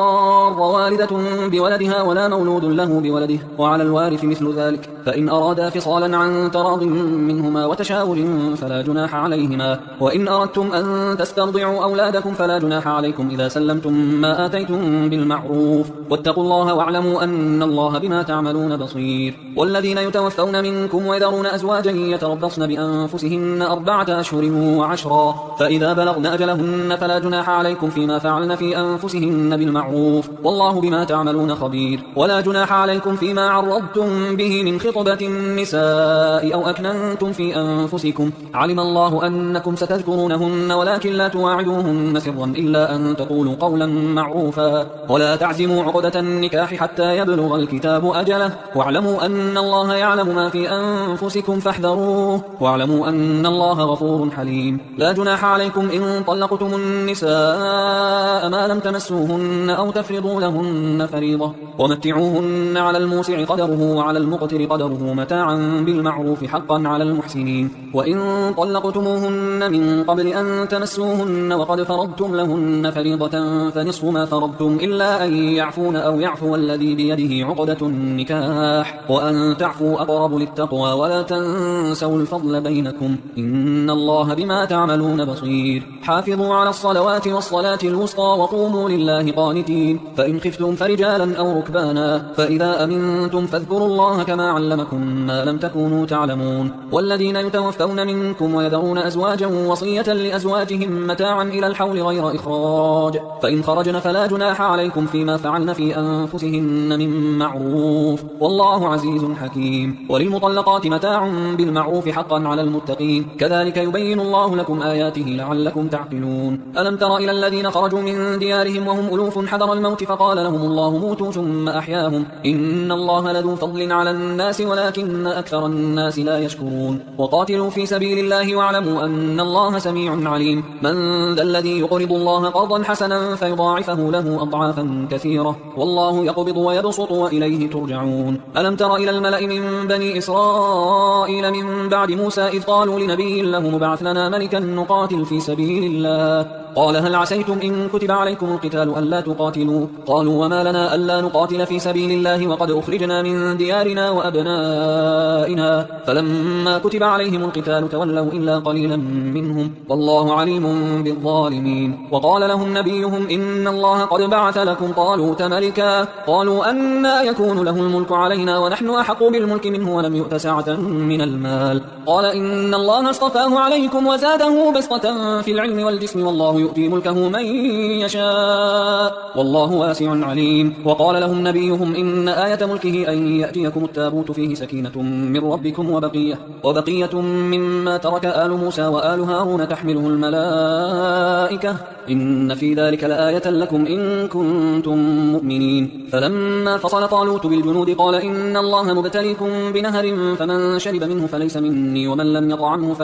والدة بولدها ولا مولود له بولده، وعلى الوارث مثل ذلك، فإن أرادا فصالا عن تراض منهما وتشاور فلا جناح عليهما. وإن أردتم أن تسترضعوا أولادكم فلا جناح عليكم إذا سلمتم ما آتيتم بالمعروف، واتقوا الله واعلموا أن الله بما تعملون بصير. والذين يتوفون منكم ويذرون أزواجا يتربصن بأنفسهن 4 أشهر و10، فإذا بلغن أجلهن فلا جناح عليكم فيما فعلن في أنفسهن بالمعروف، والله بما تعملون خبير. ولا جناح عليكم فيما عرضتم به من خطبة النساء أو أكننتم في أنفسكم، علم الله أنكم ستذكرونهن ولكن لا تواعدوهن سرا إلا أن تقولوا قولا معروفا. ولا تعزموا عقدة النكاح حتى يبلغ الكتاب أجله، واعلموا أن الله يعلم ما في أنفسكم فاحذروه، واعلموا أن الله غفور حليم. لا جناح عليكم إن طلقتم النساء ما لم تمسوهن أو تفرضوا فافرضوا لهن فريضة ومتعوهن على الموسع قدره وعلى المقتر قدره متاعا بالمعروف حقا على المحسنين. وإن طلقتموهن من قبل أن تمسوهن وقد فرضتم لهن فريضة فنصف ما فرضتم إلا أن يعفون أو يعفو الذي بيده عقدة النكاح وأن تعفوا أقرب للتقوى ولا تنسوا الفضل بينكم إن الله بما تعملون بصير. حافظوا على الصلوات والصلاة الوسطى وقوموا لله قانتين. فإن خفتم فرجالا أو ركبانا فإذا أمنتم فاذكروا الله كما علمكم ما لم تكونوا تعلمون. والذين يتوفون منكم ويذرون أزواجا وصية لأزواجهم متاعا إلى الحول غير إخراج فإن خرجن فلا جناح عليكم فيما فعلن في أنفسهن من معروف والله عزيز حكيم. وللمطلقات متاع بالمعروف حقا على المتقين كذلك يبين الله لكم آياته لعلكم تعقلون. ألم تر إلى الذين خرجوا من ديارهم وهم ألوف حذر الموت فقال لهم الله موتوا ثم أحياهم إن الله لذو فضل على الناس ولكن أكثر الناس لا يشكرون. وقاتلوا في سبيل الله واعلموا أن الله سميع عليم. من ذا الذي يقرض الله قرضا حسنا فيضاعفه له أضعافا كثيرة والله يقبض ويبسط وإليه ترجعون. ألم تر إلى الملأ من بني إسرائيل من بعد موسى إذ قالوا لنبي له مبعث لنا ملكا نقاتل في سبيل الله قال هل عسيتم إن كتب عليكم القتال ألا تقاتلوا قالوا وما لنا ألا نقاتل في سبيل الله وقد أخرجنا من ديارنا وأبنائنا فلما كتب عليهم القتال تولوا إلا قليلا منهم والله عليم بالظالمين. وقال لهم نبيهم إن الله قد بعث لكم طالوت ملكا قالوا أنى يكون له الملك علينا ونحن أحق بالملك منه ولم يؤت سعة من المال قال إن الله اصطفاه عليكم وزاده بسطة في العلم والجسم والله يؤتي ملكه من يشاء والله واسع عليم. وقال لهم نبيهم إن آية ملكه أن يأتيكم التابوت فيه سكينة من ربكم وبقية مما ترك آل موسى وآل هارون تحمله الملائكة إن في ذلك لآية لكم إن كنتم مؤمنين. فلما فصل طالوت بالجنود قال إن الله مبتليكم بنهر فمن شرب منه فليس مني ومن لم يطعمه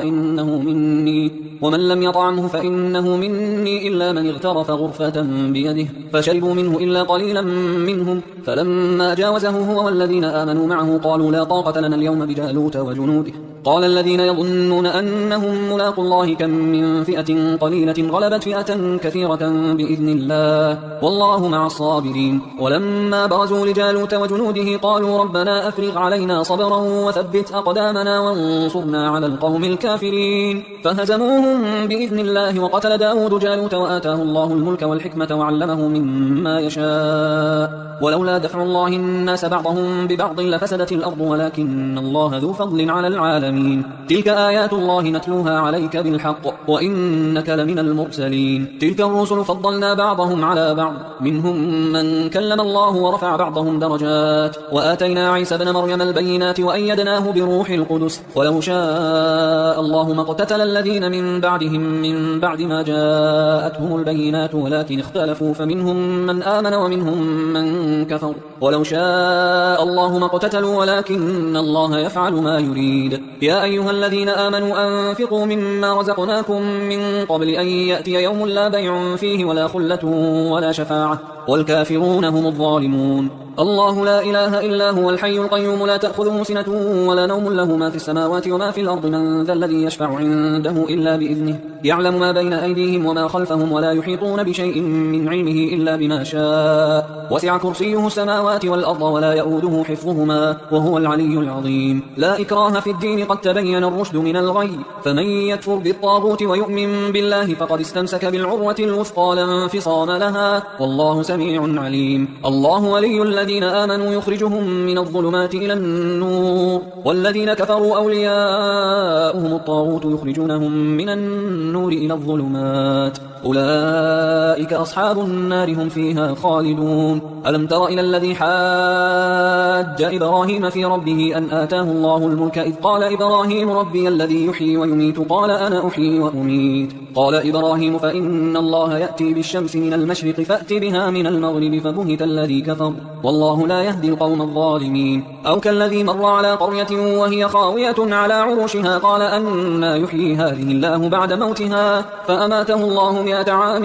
فإنه مني إلا من اغترف غرفة بيده فشربوا منه إلا قليلا منهم فلما جاوزه هو والذين آمنوا معه قالوا لا طاقة لنا اليوم بجالوت وجنوده قال الذين يظنون أنهم ملاقوا الله كم من فئة قليلة غلبت فئة كثيرة بإذن الله والله مع الصابرين. ولما برزوا لجالوت وجنوده قالوا ربنا أفرغ علينا صبرا وثبت أقدامنا وانصرنا على القوم الكافرين فهزموهم بإذن الله. وقتل داود جالوت وآتاه الله الملك والحكمة وعلمه مما يشاء ولولا دفع الله الناس بعضهم ببعض لفسدت الأرض ولكن الله ذو فضل على العالمين. تلك آيات الله نتلوها عليك بالحق وإنك لمن المرسلين. تلك الرسل فضلنا بعضهم على بعض منهم من كلم الله ورفع بعضهم درجات وآتينا عيسى بن مريم البينات وأيدناه بروح القدس ولو شاء الله ما اقتتل الذين من بعدهم من بعد ما جاءتهم البينات ولكن اختلفوا فمنهم من آمن ومنهم من كفر ولو شاء الله ما اقتتلوا ولكن الله يفعل ما يريد. يا أيها الذين آمنوا أنفقوا مما رزقناكم من قبل أن يأتي يوم لا بيع فيه ولا خلة ولا شفاعة والكافرون هم الظالمون. الله لا إله إلا هو الحي القيوم لا تأخذه سنة ولا نوم له ما في السماوات وما في الأرض من ذا الذي يشفع عنده إلا بإذنه يعلم ما بين أيديهم وما خلفهم ولا يحيطون بشيء من علمه إلا بما شاء وسع كرسيه السماوات والأرض ولا يؤوده حفظهما وهو العلي العظيم. لا إكراه في الدين قد تبين الرشد من الغي فمن يكفر بالطاغوت ويؤمن بالله فقد استمسك بالعروة الوثقى لا انفصام لها والله سميع عليم. الله ولي الذين آمنوا يخرجهم من الظلمات إلى النور والذين كفروا أولياؤهم الطاغوت يخرجونهم من النور إلى الظلمات أولئك أصحاب النار هم فيها خالدون. ألم تر إلى الذي حاج إبراهيم في ربه أن آتاه الله الملك إذ قال إبراهيم ربي الذي يحيي ويميت قال أنا أحيي وأميت قال إبراهيم فإن الله يأتي بالشمس من المشرق فأت بها من المغرب فبهت الذي كفر والله لا يهدي القوم الظالمين. أو كالذي مر على قرية وهي خاوية على عروشها قال أنى يحيي هذه الله بعد موتها فأماته الله 100 عام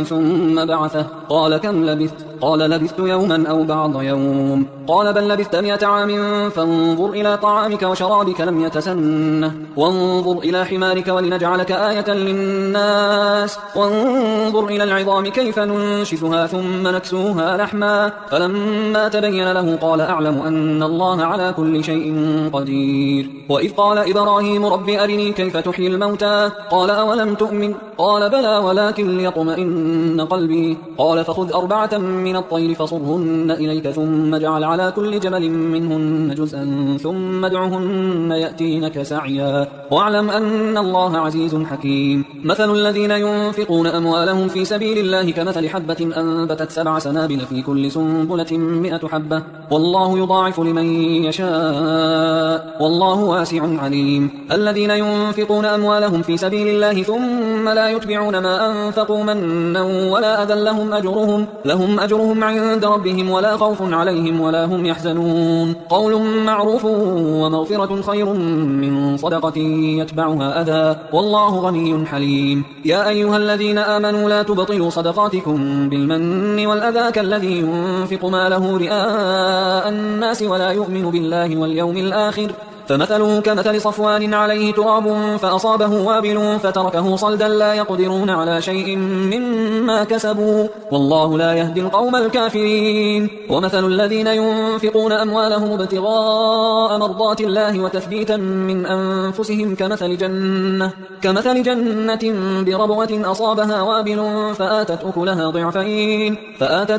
ثم بعثه قال كم لبثت قال لبثت يوما أو بعض يوم. قال بل لبثت 100 عام فانظر إلى طعامك وشرابك لم يتسنه وانظر إلى حمارك ولنجعلك آية للناس وانظر إلى العظام كيف ننشزها ثم نكسوها لحما فلما تبين له قال أعلم أن الله على كل شيء قدير. وإذ قال إبراهيم رب أرني كيف تحيي الموتى قال أولم تؤمن قال بلى ولكن ليطمئن قلبي قال فخذ 4 من الطير فصرهن إليك ثم اجعل على كل جبل منهن جزءا ثم ادعهن يأتينك سعيا واعلم أن الله عزيز حكيم. مثل الذين ينفقون أموالهم في سبيل الله كمثل حبة أنبتت 7 سنابل في كل سنبلة 100 حبة والله يضاعف لمن يشاء والله واسع عليم. الذين ينفقون أموالهم في سبيل الله ثم لا يتبعون ما أنفقوا منا ولا أذى لهم أجرهم عند ربهم ولا خوف عليهم ولا هم يحزنون. قول معروف ومغفرة خير من صدقة يتبعها أذى والله غني حليم. يا أيها الذين آمنوا لا تبطلوا صدقاتكم بالمن والأذى كالذي ينفق ماله رئاء الناس ولا يؤمن بالله واليوم الآخر فمثله كمثل صفوان عليه تراب فأصابه وابل فتركه صلدا لا يقدرون على شيء مما كسبوا والله لا يهدي القوم الكافرين. ومثل الذين ينفقون أموالهم ابتغاء مرضات الله وتثبيتا من أنفسهم كمثل جنة بربوة أصابها وابل فآتت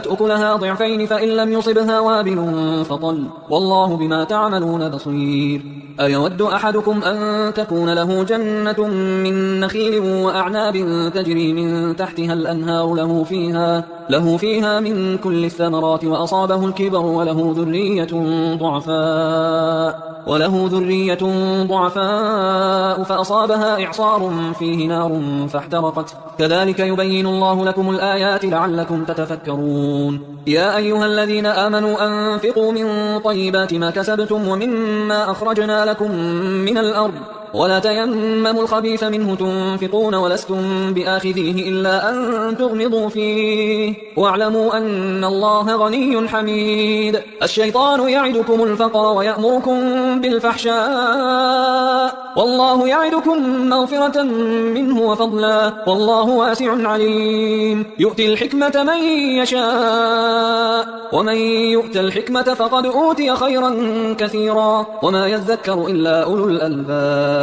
أكلها ضعفين فإن لم يصبها وابل فطل والله بما تعملون بصير. أيود أحدكم أن تكون له جنة من نخيل وأعناب تجري من تحتها الأنهار له فيها من كل الثمرات وأصابه الكبر وله ذرية ضعفاء فأصابها إعصار فيه نار فاحترقت كذلك يبين الله لكم الآيات لعلكم تتفكرون. يا أيها الذين آمنوا أنفقوا من طيبات ما كسبتم ومما أخرجنا لكم من الأرض ولا تيمموا الخبيث منه تنفقون ولستم بآخذيه إلا أن تغمضوا فيه واعلموا أن الله غني حميد. الشيطان يعدكم الفقر ويأمركم بالفحشاء والله يعدكم مغفرة منه وفضلا والله واسع عليم. يؤتي الحكمة من يشاء ومن يؤت الحكمة فقد أوتي خيرا كثيرا وما يذكر إلا أولو الألباب.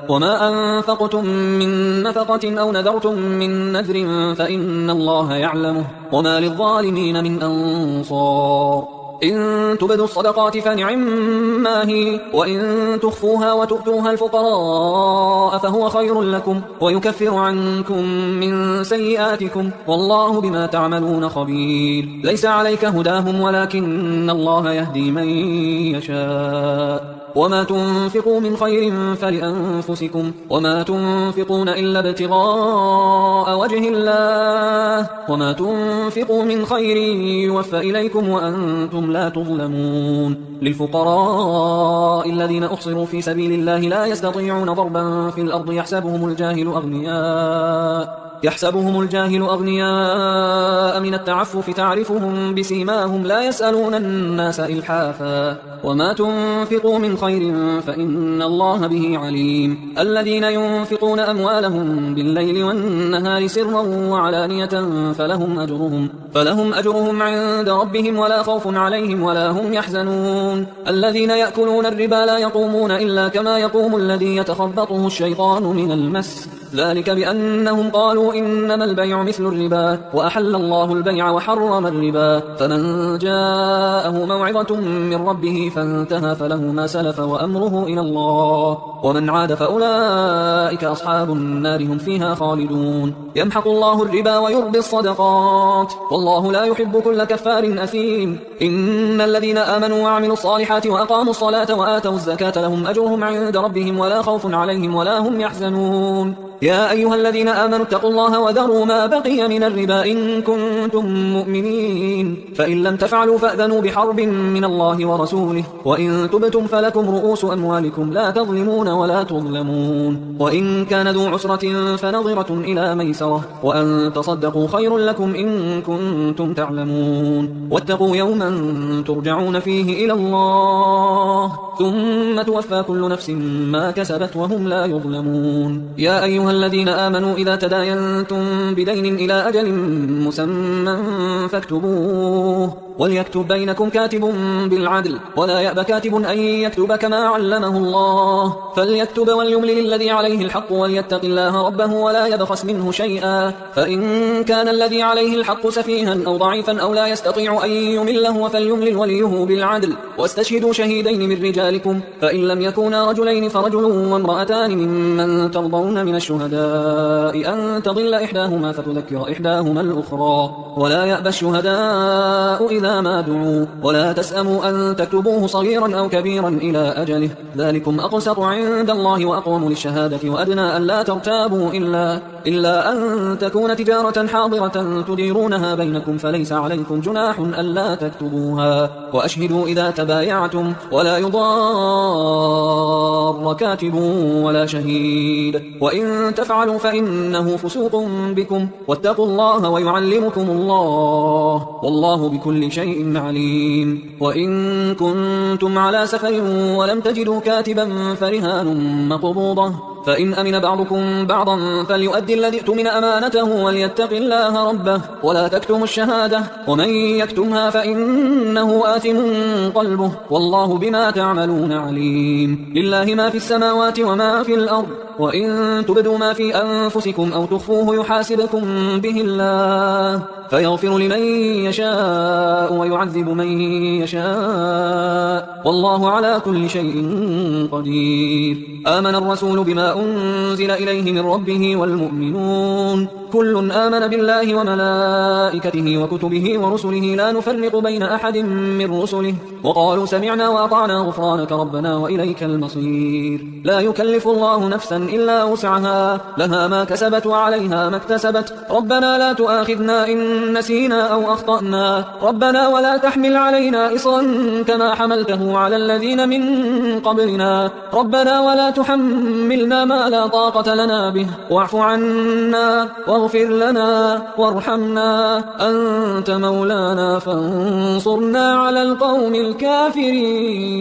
وما أنفقتم من نفقة أو نذرتم من نذر فإن الله يعلمه وما للظالمين من أنصار. إن تبدوا الصدقات فنعما هي وإن تخفوها وتؤتوها الفقراء فهو خير لكم ويكفر عنكم من سيئاتكم والله بما تعملون خبير. ليس عليك هداهم ولكن الله يهدي من يشاء وما تنفقوا من خير فلأنفسكم وما تنفقون إلا ابتغاء وجه الله وما تنفقوا من خير يوفى إليكم وأنتم لا تظلمون. للفقراء الذين أحصروا في سبيل الله لا يستطيعون ضربا في الأرض يحسبهم الجاهل أغنياء من التعفف تعرفهم بسيماهم لا يسألون الناس إلحافا وما تنفقوا من خير فإن الله به عليم. الذين ينفقون أموالهم بالليل والنهار سرا وعلانية فلهم أجرهم عند ربهم ولا خوف عليهم ولا هم يحزنون. الذين يأكلون الربا لا يقومون إلا كما يقوم الذي يتخبطه الشيطان من المس ذلك بأنهم قالوا إنما البيع مثل الربا وأحل الله البيع وحرم الربا فمن جاءه موعظة من ربه فانتهى فله ما سلف وأمره إلى الله ومن عاد فأولئك أصحاب النار هم فيها خالدون. يمحق الله الربا ويربي الصدقات والله لا يحب كل كفار أثيم. إن الذين آمنوا وعملوا الصالحات وأقاموا الصلاة وآتوا الزكاة لهم أجرهم عند ربهم ولا خوف عليهم ولا هم يحزنون. يا أيها الذين آمنوا اتقوا الله وذروا ما بقي من الربا إن كنتم مؤمنين، فإن لم تفعلوا فأذنوا بحرب من الله ورسوله، وإن تبتم فلكم رؤوس أموالكم لا تظلمون ولا تظلمون، وإن كان ذو عسرة فنظرة إلى ميسرة، وأن تصدقوا خير لكم إن كنتم تعلمون. واتقوا يوما ترجعون فيه إلى الله ثم توفى كل نفس ما كسبت وهم لا يظلمون. يا أيها الذين آمنوا إذا تداينتم بدين إلى أجل مسمى فاكتبوه، وليكتب بينكم كاتب بالعدل ولا يأب كاتب أن يكتب كما علمه الله، فليكتب وليملل الذي عليه الحق وليتق الله ربه ولا يبخس منه شيئا، فإن كان الذي عليه الحق سفيها أو ضعيفا أو لا يستطيع أن يمله فليملل وليه بالعدل، واستشهدوا شهيدين من رجالكم، فإن لم يكونا رجلين فرجل وامرأتان ممن ترضون من الشهداء أن تضل إحداهما فتذكر إحداهما الأخرى، ولا يأبى الشهداء إذا ما دعوا، ولا تسأموا أن تكتبوه صغيرا أو كبيرا إلى أجله، ذلكم أقسط عند الله وأقوم للشهادة وأدنى أن لا ترتابوا إلا أن تكون تجارة حاضرة تديرونها بينكم فليس عليكم جناح ألا تكتبوها، وأشهدوا إذا تبايعتم، ولا يضار كاتب ولا شهيد، وإن تفعلوا فإنه فسوق بكم، واتقوا الله ويعلمكم الله والله بكل شيء عليم. وإن كنتم على سفر ولم تجدوا كاتبا فرهان مقبوضة، فإن أمن بعضكم بعضا فليؤدي الذي اؤتمن أمانته وليتق الله ربه ولا تكتموا الشهادة، ومن يكتمها فإنه آثم قلبه والله بما تعملون عليم. لله ما في السماوات وما في الأرض، وإن تبدوا ما في أنفسكم أو تخفوه يحاسبكم به الله فيغفر لمن يشاء ويعذب من يشاء والله على كل شيء قدير. آمن الرسول بما أنزل إليه من ربه والمؤمنون كل آمن بالله وملائكته وكتبه ورسله لا نفرق بين أحد من رسله وقالوا سمعنا وأطعنا غفرانك ربنا وإليك المصير. لا يكلف الله نفسا إلا وسعها لها ما كسبت وعليها ما اكتسبت ربنا لا تؤاخذنا إن نسينا أو أخطأنا ربنا ولا تحمل علينا إصرا كما حملته على الذين من قبلنا ربنا ولا تحملنا ما لا طاقة لنا به واعف عنا واغفر لنا وارحمنا أنت مولانا فانصرنا على القوم الكافرين.